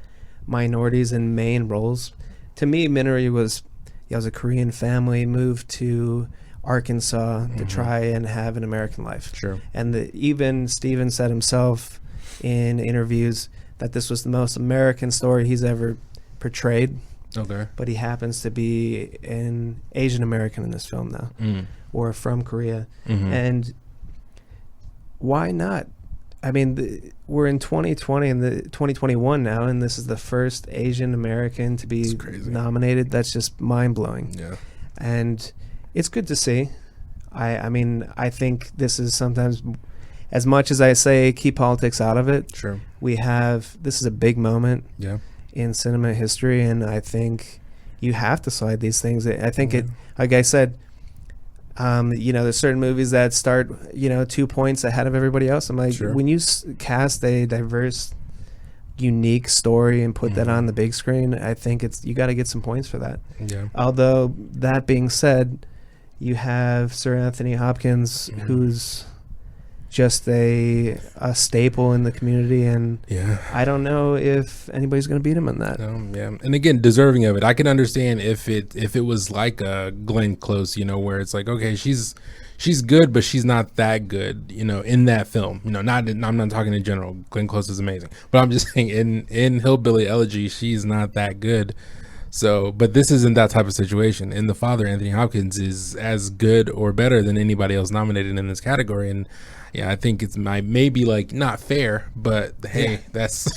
[SPEAKER 2] minorities in main roles. To me, Minari was a Korean family, moved to Arkansas to try and have an American life.
[SPEAKER 1] Sure. And
[SPEAKER 2] even Steven said himself in interviews that this was the most American story he's ever portrayed.
[SPEAKER 1] Okay.
[SPEAKER 2] But he happens to be an Asian American in this film now, or from Korea. And why not? I mean, we're in 2020 and 2021 now, and this is the first Asian American to be nominated. That's just mind blowing. Yeah. And it's good to see. I mean, I think this is sometimes, as much as I say keep politics out of it.
[SPEAKER 1] Sure.
[SPEAKER 2] This is a big moment.
[SPEAKER 1] Yeah.
[SPEAKER 2] In cinema history, and I think you have to slide these things. I think it, like I said, there's certain movies that start 2 points ahead of everybody else. I'm like, when you cast a diverse, unique story and put that on the big screen, I think you got to get some points for that.
[SPEAKER 1] Yeah.
[SPEAKER 2] Although that being said, you have Sir Anthony Hopkins, who's just a staple in the community, and I don't know if anybody's going to beat him on that.
[SPEAKER 1] And again, deserving of it. I can understand if it was like a Glenn Close, where it's like, okay, she's she's good, but she's not that good, in that film. I'm not talking in general. Glenn Close is amazing, but I'm just saying in Hillbilly Elegy, she's not that good. So, but this isn't that type of situation. And The Father, Anthony Hopkins, is as good or better than anybody else nominated in this category. And yeah, I think it's maybe like not fair, but hey, that's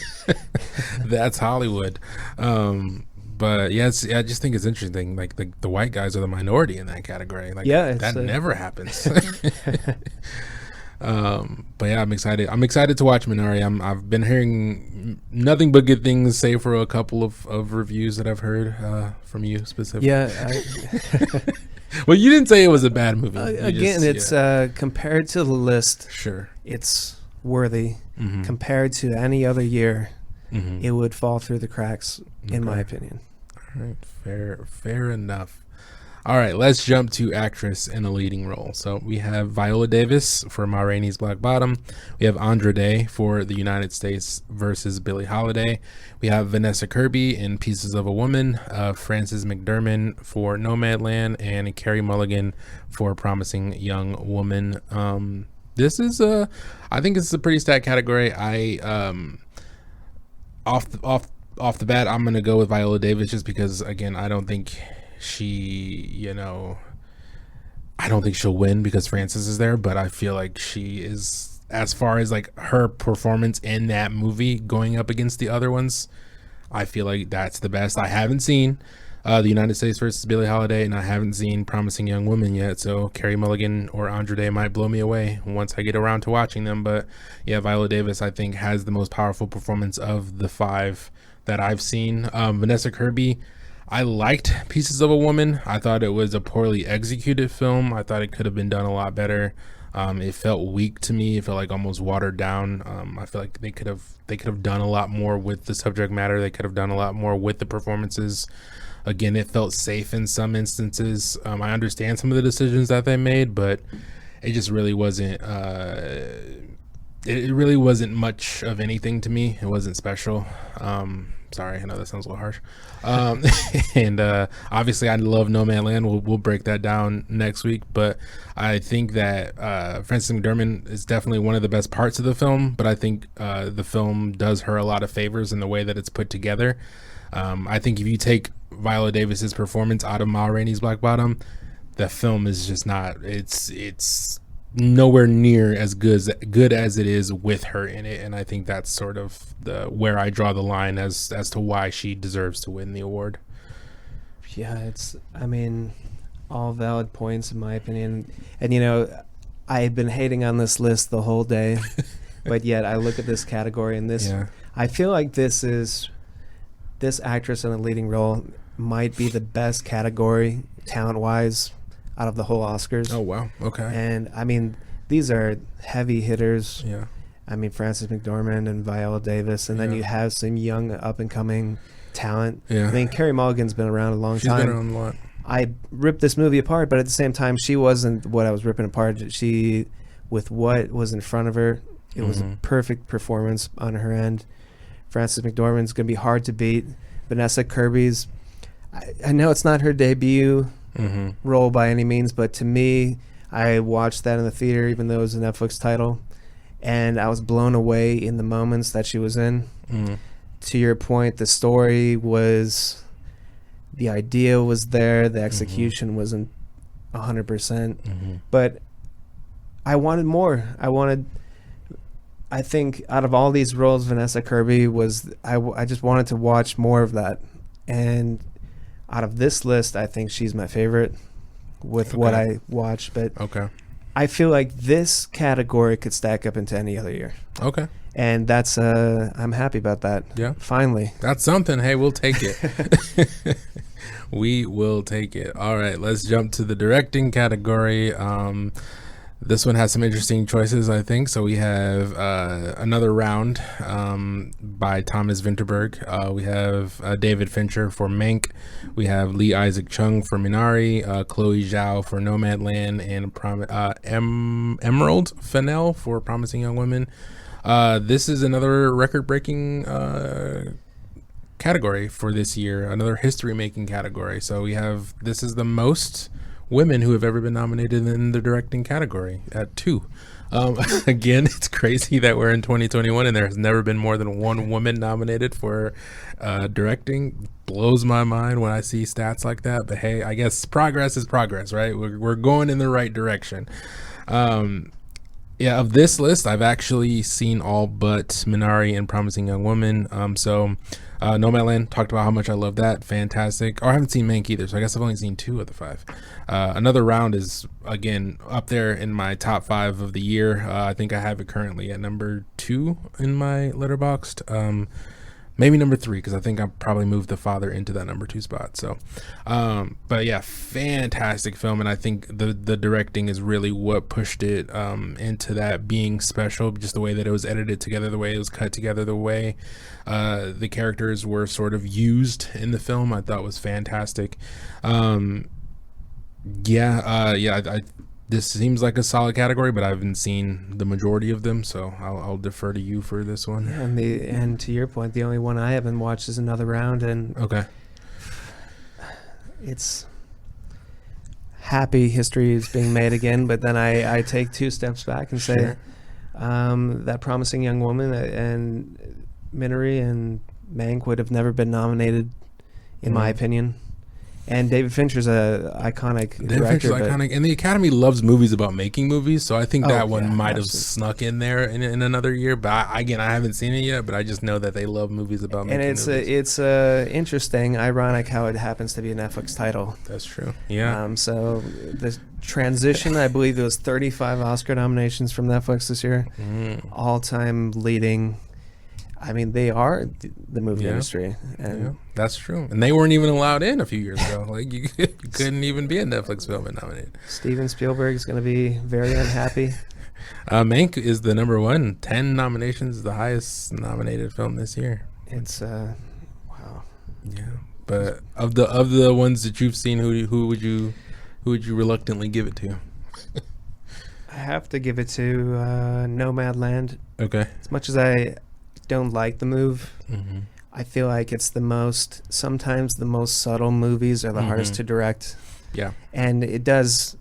[SPEAKER 1] that's Hollywood. But yeah, I just think it's interesting. Like the white guys are the minority in that category. Like that never happens. But yeah, I'm excited. I'm excited to watch Minari. I've been hearing nothing but good things, save for a couple of reviews that I've heard from you specifically.
[SPEAKER 2] Yeah.
[SPEAKER 1] Well, you didn't say it was a bad movie.
[SPEAKER 2] It's compared to the list.
[SPEAKER 1] Sure.
[SPEAKER 2] It's worthy. Mm-hmm. Compared to any other year, mm-hmm. it would fall through the cracks, in my opinion.
[SPEAKER 1] All right, fair enough. All right, let's jump to actress in a leading role. So we have Viola Davis for Ma Rainey's Black Bottom. We have Andra Day for The United States versus Billie Holiday. We have Vanessa Kirby in Pieces of a Woman, Frances McDormand for Nomadland, and Carey Mulligan for Promising Young Woman. This is I think it's a pretty stacked category. Off the bat, I'm gonna go with Viola Davis just because, again, I don't think I don't think she'll win because Frances is there, but I feel like she is, as far as like her performance in that movie going up against the other ones, I feel like that's the best. I haven't seen The United States versus Billie Holiday, and I haven't seen Promising Young Woman yet, so Carey Mulligan or Andra Day might blow me away once I get around to watching them. But yeah, Viola Davis, I think, has the most powerful performance of the 5 that I've seen. Vanessa Kirby, I liked Pieces of a Woman. I thought it was a poorly executed film. I thought it could have been done a lot better. It felt weak to me. It felt like almost watered down. I feel like they could have done a lot more with the subject matter. They could have done a lot more with the performances. Again, it felt safe in some instances. I understand some of the decisions that they made, but it just really wasn't. It really wasn't much of anything to me. It wasn't special. Sorry, I know that sounds a little harsh. And obviously, I love Nomadland. We'll break that down next week. But I think that Frances McDormand is definitely one of the best parts of the film. But I think the film does her a lot of favors in the way that it's put together. I think if you take Viola Davis's performance out of Ma Rainey's Black Bottom, the film is just not. It's nowhere near as good as it is with her in it, and I think that's sort of where I draw the line as to why she deserves to win the award.
[SPEAKER 2] Yeah, all valid points in my opinion. And I've been hating on this list the whole day, but yet I look at this category and this. Yeah. I feel like this actress in a leading role might be the best category talent-wise out of the whole Oscars.
[SPEAKER 1] Oh, wow. Okay.
[SPEAKER 2] And these are heavy hitters.
[SPEAKER 1] Yeah.
[SPEAKER 2] Frances McDormand and Viola Davis, and then you have some young up-and-coming talent.
[SPEAKER 1] Yeah.
[SPEAKER 2] Carey Mulligan's been around a long time.
[SPEAKER 1] She's been around a lot.
[SPEAKER 2] I ripped this movie apart, but at the same time, she wasn't what I was ripping apart. With what was in front of her, it was a perfect performance on her end. Frances McDormand's going to be hard to beat. Vanessa Kirby's, I know it's not her debut role by any means, but to me, I watched that in the theater, even though it was a Netflix title, and I was blown away in the moments that she was in. To your point, the story was, the idea was there, the execution wasn't 100%, but I wanted more. I think out of all these roles, Vanessa Kirby was, I just wanted to watch more of that. And out of this list, I think she's my favorite with what I watched. But I feel like this category could stack up into any other year.
[SPEAKER 1] Okay.
[SPEAKER 2] And that's, I'm happy about that.
[SPEAKER 1] Yeah.
[SPEAKER 2] Finally.
[SPEAKER 1] That's something. Hey, we'll take it. We will take it. All right, let's jump to the directing category. This one has some interesting choices, I think. So we have Another Round by Thomas Vinterberg. We have David Fincher for Mank. We have Lee Isaac Chung for Minari, Chloe Zhao for Nomadland, and Emerald Fennell for Promising Young Women. This is another record-breaking category for this year, another history-making category. So we have, this is the most women who have ever been nominated in the directing category at 2. Again, it's crazy that we're in 2021 and there has never been more than one woman nominated for directing. Blows my mind when I see stats like that. But hey, I guess progress is progress, right? We're going in the right direction. Yeah, of this list, I've actually seen all but Minari and Promising Young Woman. Nomadland, talked about how much I love that. Fantastic. Or I haven't seen Mank either, so I guess I've only seen 2 of the 5. Another Round is, again, up there in my top 5 of the year. I think I have it currently at number 2 in my Letterboxd. Maybe number 3, because I think I probably moved The Father into that number 2 spot. So, but yeah, fantastic film, and I think the directing is really what pushed it into that being special. Just the way that it was edited together, the way it was cut together, the way the characters were sort of used in the film, I thought was fantastic. This seems like a solid category, but I haven't seen the majority of them, so I'll defer to you for this one.
[SPEAKER 2] Yeah, and to your point, the only one I haven't watched is Another Round, and
[SPEAKER 1] okay,
[SPEAKER 2] it's happy history is being made again. But then I take 2 steps back and say that Promising Young Woman and Minari and Mank would have never been nominated, in my opinion. And David Fincher's a iconic director.
[SPEAKER 1] Iconic, and the Academy loves movies about making movies, so I think that one might have snuck in there in another year. But I haven't seen it yet, but I just know that they love movies about making movies.
[SPEAKER 2] And it's interesting, ironic how it happens to be a Netflix title.
[SPEAKER 1] That's true. Yeah.
[SPEAKER 2] So the transition, I believe there was 35 Oscar nominations from Netflix this year. All-time leading. I mean, they are the movie industry. And
[SPEAKER 1] that's true. And they weren't even allowed in a few years ago. Like, you couldn't even be a Netflix film and nominated.
[SPEAKER 2] Steven Spielberg is going to be very unhappy.
[SPEAKER 1] Mank is the number 1. 10 nominations, the highest nominated film this year.
[SPEAKER 2] It's, wow.
[SPEAKER 1] Yeah. But of the ones that you've seen, who would you reluctantly give it to?
[SPEAKER 2] I have to give it to Nomadland.
[SPEAKER 1] Okay.
[SPEAKER 2] As much as I don't like the move, I feel like it's sometimes the most subtle movies are the hardest to direct.
[SPEAKER 1] Yeah.
[SPEAKER 2] And it does,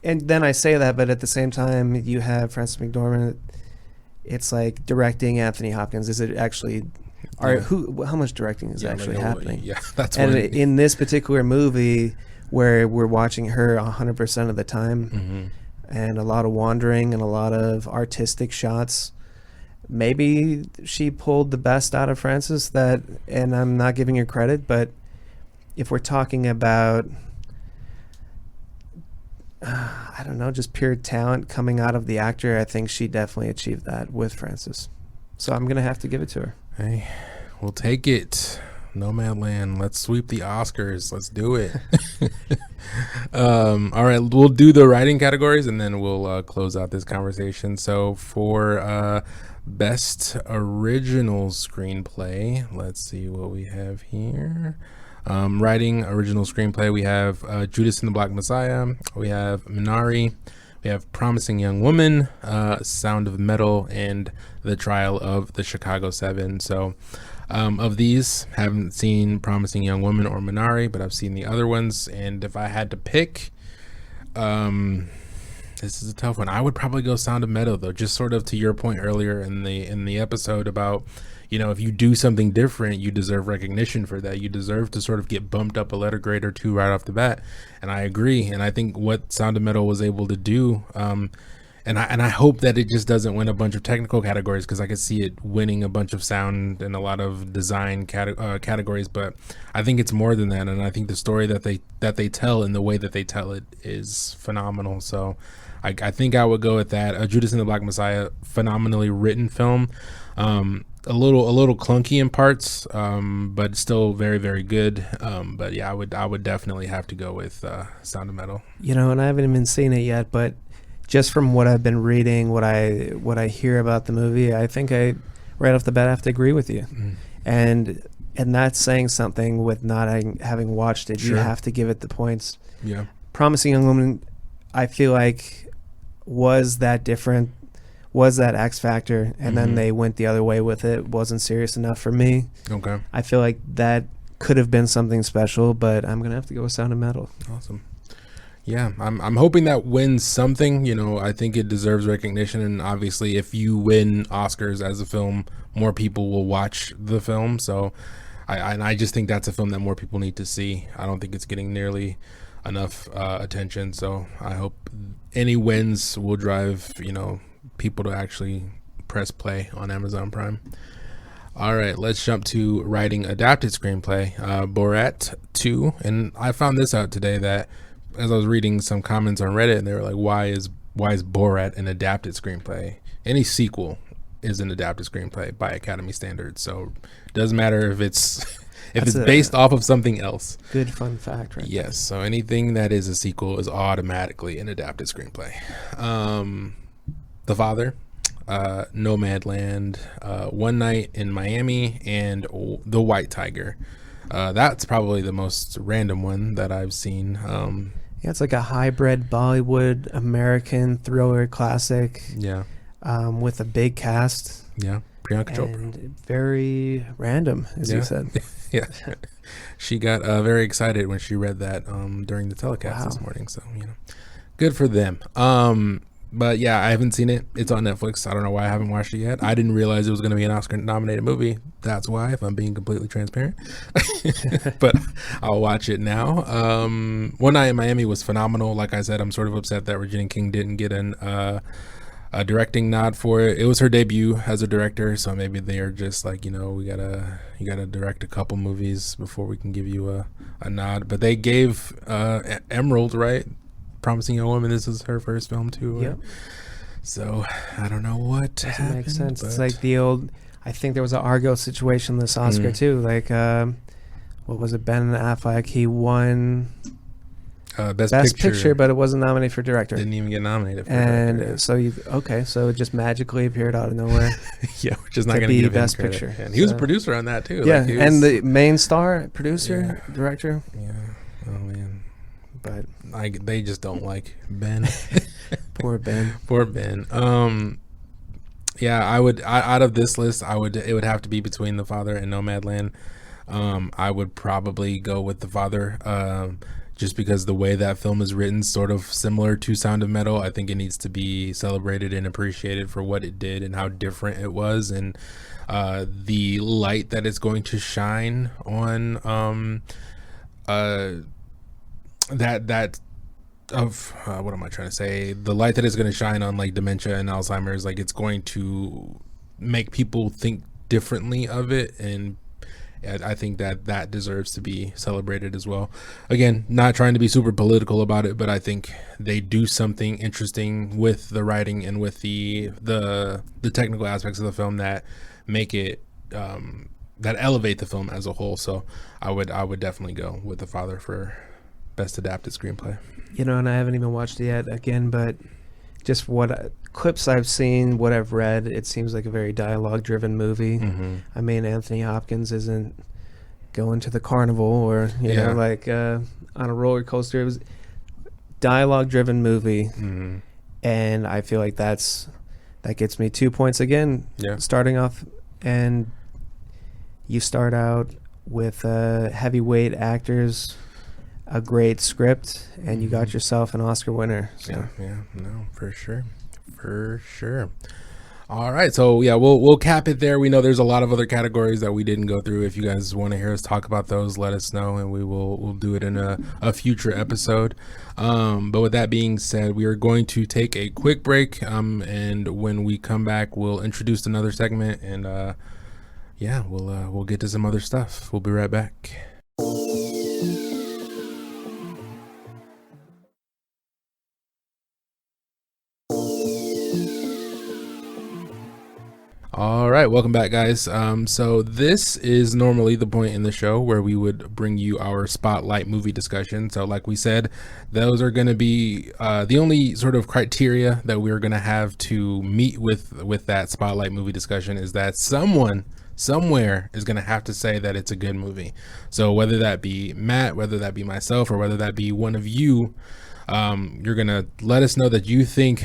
[SPEAKER 2] and then I say that, but at the same time you have Frances McDormand. It's like directing Anthony Hopkins. Is it actually how much directing is actually happening?
[SPEAKER 1] Yeah, that's
[SPEAKER 2] and in this particular movie where we're watching her 100% of the time, and a lot of wandering and a lot of artistic shots. Maybe she pulled the best out of Frances, and I'm not giving her credit, but if we're talking about, I don't know, just pure talent coming out of the actor, I think she definitely achieved that with Frances. So I'm going to have to give it to her.
[SPEAKER 1] Hey, we'll take it. Nomadland. Let's sweep the Oscars. Let's do it. All right, we'll do the writing categories, and then we'll close out this conversation. So for Best Original Screenplay, let's see what we have here. Writing Original Screenplay, we have Judas and the Black Messiah, we have Minari, we have Promising Young Woman, Sound of Metal, and The Trial of the Chicago 7. So of these, haven't seen Promising Young Woman or Minari, but I've seen the other ones, and if I had to pick, this is a tough one. I would probably go Sound of Metal, though, just sort of to your point earlier in the episode about, if you do something different, you deserve recognition for that. You deserve to sort of get bumped up a letter grade or 2 right off the bat. And I agree. And I think what Sound of Metal was able to do, and I hope that it just doesn't win a bunch of technical categories, because I could see it winning a bunch of sound and a lot of design categories. But I think it's more than that, and I think the story that they tell and the way that they tell it is phenomenal. So I think I would go with that. Judas and the Black Messiah, phenomenally written film. A little clunky in parts, but still very, very good. But yeah, I would definitely have to go with Sound of Metal.
[SPEAKER 2] And I haven't even seen it yet, but just from what I've been reading, what I hear about the movie, I think I right off the bat have to agree with you. And that's saying something with not having watched it. Sure. You have to give it the points.
[SPEAKER 1] Yeah.
[SPEAKER 2] Promising Young Woman, I feel like was that different, was that X factor, and then they went the other way with it. Wasn't serious enough for me.
[SPEAKER 1] Okay.
[SPEAKER 2] I feel like that could have been something special, but I'm gonna have to go with Sound of Metal.
[SPEAKER 1] Awesome. Yeah, I'm hoping that wins something. You know, I think it deserves recognition, and obviously, if you win Oscars as a film, more people will watch the film. So, I just think that's a film that more people need to see. I don't think it's getting nearly enough attention. So, I hope any wins will drive people to actually press play on Amazon Prime. All right, let's jump to writing adapted screenplay, Borat 2, and I found this out today that. As I was reading some comments on Reddit, and they were like, why is Borat an adapted screenplay? Any sequel is an adapted screenplay by Academy standards. So it doesn't matter if it's based off of something else.
[SPEAKER 2] Good fun fact, right?
[SPEAKER 1] Yes. So anything that is a sequel is automatically an adapted screenplay. The Father, Nomadland, One Night in Miami, and The White Tiger. That's probably the most random one that I've seen.
[SPEAKER 2] Yeah, it's like a hybrid Bollywood American thriller classic.
[SPEAKER 1] Yeah.
[SPEAKER 2] With a big cast.
[SPEAKER 1] Yeah. Priyanka Chopra.
[SPEAKER 2] And very random, as you said.
[SPEAKER 1] Yeah. She got very excited when she read that during the telecast this morning. So, good for them. But yeah, I haven't seen it. It's on Netflix. I don't know why I haven't watched it yet. I didn't realize it was going to be an Oscar-nominated movie. That's why, if I'm being completely transparent. But I'll watch it now. One Night in Miami was phenomenal. Like I said, I'm sort of upset that Regina King didn't get a directing nod for it. It was her debut as a director, so maybe they are just like, you gotta direct a couple movies before we can give you a nod. But they gave Emerald, right? Promising Young Woman, this is her first film too. Right?
[SPEAKER 2] Yep.
[SPEAKER 1] So I don't know what
[SPEAKER 2] doesn't
[SPEAKER 1] happened,
[SPEAKER 2] make sense. It's like the old. I think there was an Argo situation this Oscar too. Like, what was it? Ben Affleck. He won Best Picture, but it wasn't nominated for director.
[SPEAKER 1] Didn't even get nominated for
[SPEAKER 2] director. So it just magically appeared out of nowhere.
[SPEAKER 1] Yeah, which is not going to give
[SPEAKER 2] Best
[SPEAKER 1] him
[SPEAKER 2] Picture.
[SPEAKER 1] And he was a producer on that too.
[SPEAKER 2] Yeah, and the main star, producer, director.
[SPEAKER 1] Yeah. Oh man.
[SPEAKER 2] But
[SPEAKER 1] they just don't like Ben.
[SPEAKER 2] Poor Ben.
[SPEAKER 1] Poor Ben. Yeah, out of this list, it would have to be between The Father and Nomadland. I would probably go with The Father, just because the way that film is written, sort of similar to Sound of Metal. I think it needs to be celebrated and appreciated for what it did and how different it was, and the light that it's going to shine on what am I trying to say? The light that is going to shine on like dementia and Alzheimer's, like it's going to make people think differently of it, and I think that deserves to be celebrated as well. Again, not trying to be super political about it, but I think they do something interesting with the writing and with the technical aspects of the film that make it that elevate the film as a whole. So I would definitely go with The Father for best adapted screenplay.
[SPEAKER 2] And I haven't even watched it yet again, but just what clips I've seen, what I've read, it seems like a very dialogue driven movie.
[SPEAKER 1] Mm-hmm.
[SPEAKER 2] I mean, Anthony Hopkins isn't going to the carnival or on a roller coaster. It was dialogue driven movie.
[SPEAKER 1] Mm-hmm.
[SPEAKER 2] And I feel like that gets me 2 points again.
[SPEAKER 1] Yeah.
[SPEAKER 2] Starting off, and you start out with heavyweight actors, a great script, and you got yourself an Oscar winner. So.
[SPEAKER 1] Yeah, no, for sure. All right, so yeah, we'll cap it there. We know there's a lot of other categories that we didn't go through. If you guys want to hear us talk about those, let us know, and we'll do it in a future episode. But with that being said, we are going to take a quick break, and when we come back, we'll introduce another segment, and we'll get to some other stuff. We'll be right back. All right, welcome back, guys. So this is normally the point in the show where we would bring you our spotlight movie discussion. So like we said, those are going to be the only sort of criteria that we're going to have to meet with that spotlight movie discussion is that someone somewhere is going to have to say that it's a good movie. So whether that be Matt, whether that be myself, or whether that be one of you, you're going to let us know that you think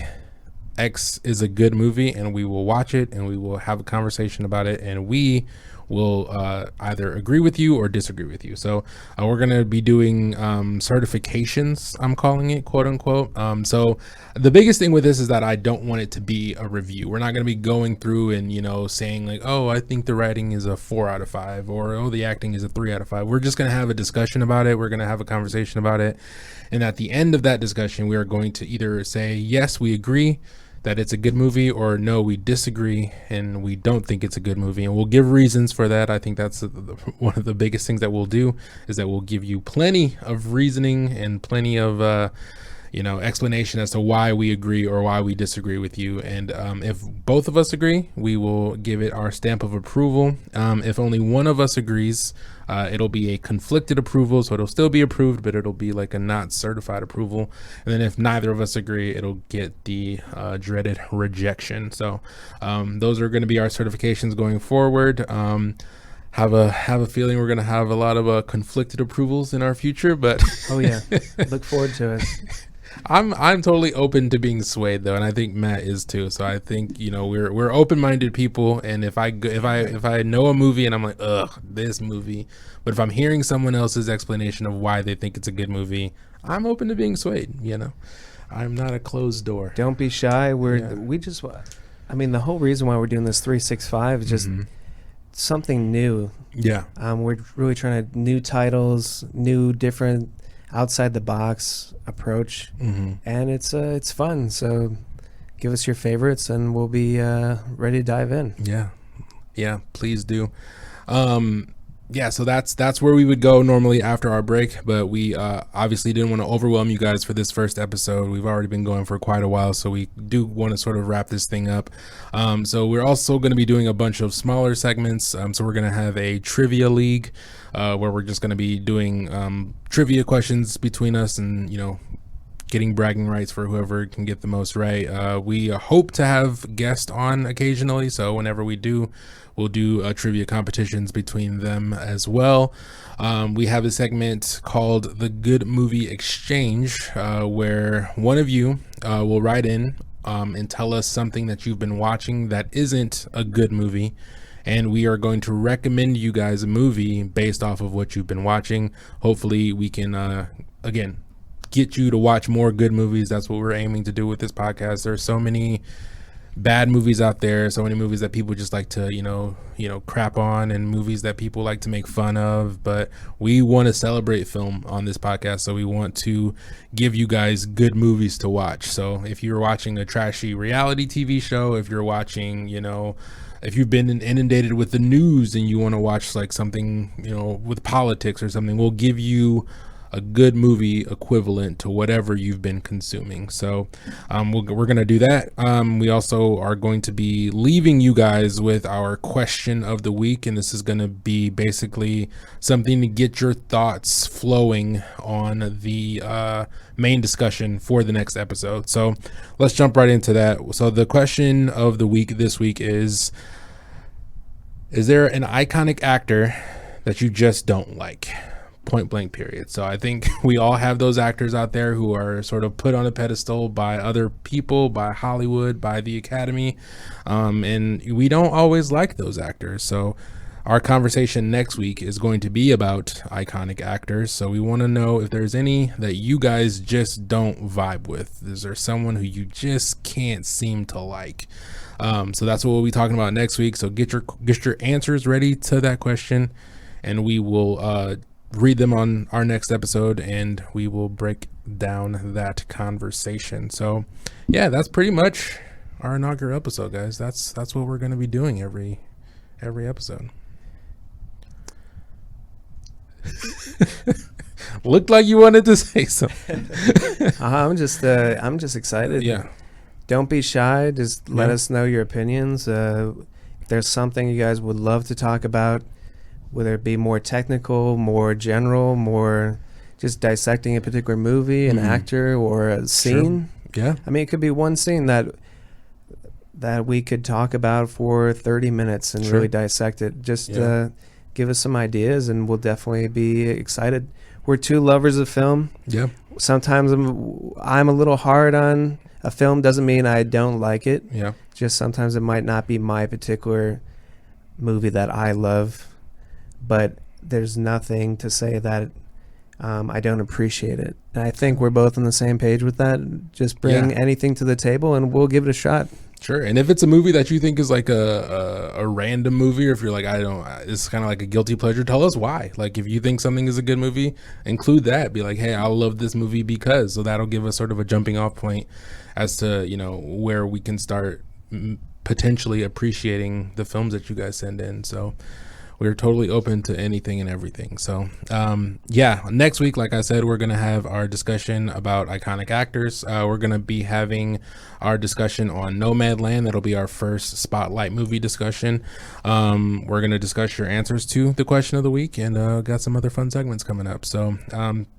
[SPEAKER 1] X is a good movie, and we will watch it and we will have a conversation about it, and we will either agree with you or disagree with you. So we're going to be doing certifications, I'm calling it, quote unquote. So the biggest thing with this is that I don't want it to be a review. We're not going to be going through and, saying like, oh, I think the writing is a 4 out of 5 or, oh, the acting is a 3 out of 5. We're just going to have a discussion about it. We're going to have a conversation about it. And at the end of that discussion, we are going to either say, yes, we agree that it's a good movie, or no, we disagree and we don't think it's a good movie, and we'll give reasons for that. I think that's one of the biggest things that we'll do, is that we'll give you plenty of reasoning and plenty of explanation as to why we agree or why we disagree with you. And if both of us agree, we will give it our stamp of approval. If only one of us agrees, it'll be a conflicted approval, so it'll still be approved, but it'll be like a not certified approval. And then if neither of us agree, it'll get the dreaded rejection. So those are going to be our certifications going forward. Have a feeling we're going to have a lot of conflicted approvals in our future, but
[SPEAKER 2] oh yeah, look forward to it.
[SPEAKER 1] I'm totally open to being swayed though, and I think Matt is too. So I think we're open-minded people, and if I know a movie and I'm like, ugh, this movie, but if I'm hearing someone else's explanation of why they think it's a good movie, I'm open to being swayed. I'm not a closed door.
[SPEAKER 2] Don't be shy. The whole reason why we're doing this 365 is just something new.
[SPEAKER 1] Yeah.
[SPEAKER 2] We're really trying to new titles, new different outside the box approach, and it's fun. So give us your favorites and we'll be ready to dive in.
[SPEAKER 1] Yeah, please do. So that's where we would go normally after our break, but we obviously didn't want to overwhelm you guys for this first episode. We've already been going for quite a while, so we do want to sort of wrap this thing up. So we're also going to be doing a bunch of smaller segments. So we're going to have a trivia league where we're just going to be doing trivia questions between us and getting bragging rights for whoever can get the most right. We hope to have guests on occasionally, so whenever we do, we'll do trivia competitions between them as well. We have a segment called the Good Movie Exchange, where one of you will write in and tell us something that you've been watching that isn't a good movie, and we are going to recommend you guys a movie based off of what you've been watching. Hopefully we can again get you to watch more good movies. That's what we're aiming to do with this podcast. There's so many bad movies out there, so many movies that people just like to crap on, and movies that people like to make fun of, but we want to celebrate film on this podcast, so we want to give you guys good movies to watch. So if you're watching a trashy reality TV show, if you're watching if you've been inundated with the news and you want to watch like something with politics or something, we'll give you a good movie equivalent to whatever you've been consuming. So we're going to do that. We also are going to be leaving you guys with our question of the week, and this is going to be basically something to get your thoughts flowing on the main discussion for the next episode. So let's jump right into that. So the question of the week this week is there an iconic actor that you just don't like? Point blank period. So I think we all have those actors out there who are sort of put on a pedestal by other people, by Hollywood, by the Academy, and we don't always like those actors. So our conversation next week is going to be about iconic actors. So we want to know if there's any that you guys just don't vibe with. Is there someone who you just can't seem to like? So that's what we'll be talking about next week. So get your answers ready to that question, and we will read them on our next episode, and we will break down that conversation. So yeah, that's pretty much our inaugural episode, guys. That's what we're going to be doing every episode. Looked like you wanted to say something.
[SPEAKER 2] I'm just excited.
[SPEAKER 1] Yeah,
[SPEAKER 2] don't be shy. Just let us know your opinions. If there's something you guys would love to talk about, whether it be more technical, more general, more just dissecting a particular movie, an actor, or a scene.
[SPEAKER 1] Sure. Yeah.
[SPEAKER 2] I mean, it could be one scene that we could talk about for 30 minutes and really dissect it. Just give us some ideas, and we'll definitely be excited. We're two lovers of film.
[SPEAKER 1] Yeah.
[SPEAKER 2] Sometimes I'm a little hard on a film. Doesn't mean I don't like it.
[SPEAKER 1] Yeah.
[SPEAKER 2] Just sometimes it might not be my particular movie that I love, but there's nothing to say that I don't appreciate it. And I think we're both on the same page with that. Just bring anything to the table and we'll give it a shot.
[SPEAKER 1] Sure. And if it's a movie that you think is like a random movie, or if you're like, it's kind of like a guilty pleasure, tell us why. Like, if you think something is a good movie, include that. Be like, hey, I love this movie because. So that'll give us sort of a jumping off point as to, where we can start potentially appreciating the films that you guys send in. So we're totally open to anything and everything. So, next week, like I said, we're going to have our discussion about iconic actors. We're going to be having our discussion on Nomadland. That'll be our first spotlight movie discussion. We're going to discuss your answers to the question of the week, and got some other fun segments coming up. So,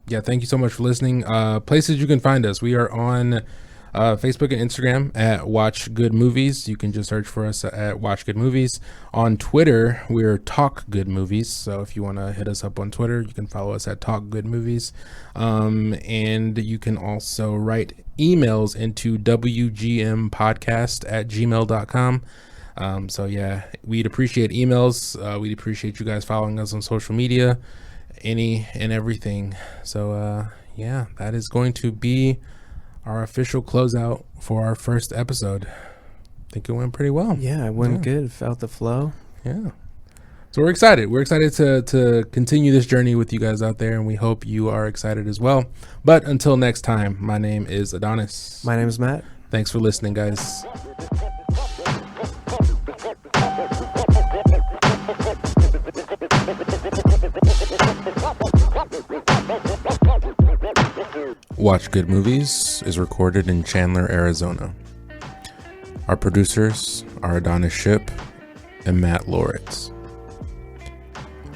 [SPEAKER 1] thank you so much for listening. Places you can find us. We are on Facebook and Instagram at Watch Good Movies. You can just search for us at Watch Good Movies. On Twitter, we're Talk Good Movies. So if you want to hit us up on Twitter, you can follow us at Talk Good Movies. And you can also write emails into wgmpodcast@gmail.com. We'd appreciate emails. We'd appreciate you guys following us on social media, any and everything. So that is going to be our official closeout for our first episode. I think it went pretty well.
[SPEAKER 2] Yeah, it went good. Felt the flow.
[SPEAKER 1] Yeah. So we're excited. We're excited to continue this journey with you guys out there, and we hope you are excited as well. But until next time, my name is Adonis.
[SPEAKER 2] My name is Matt.
[SPEAKER 1] Thanks for listening, guys. Watch Good Movies is recorded in Chandler, Arizona. Our producers are Adonis Ship and Matt Loritz.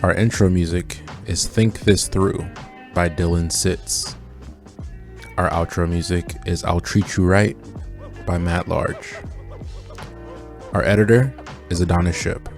[SPEAKER 1] Our intro music is Think This Through by Dylan Sitz. Our outro music is I'll Treat You Right by Matt Large. Our editor is Adonis Ship.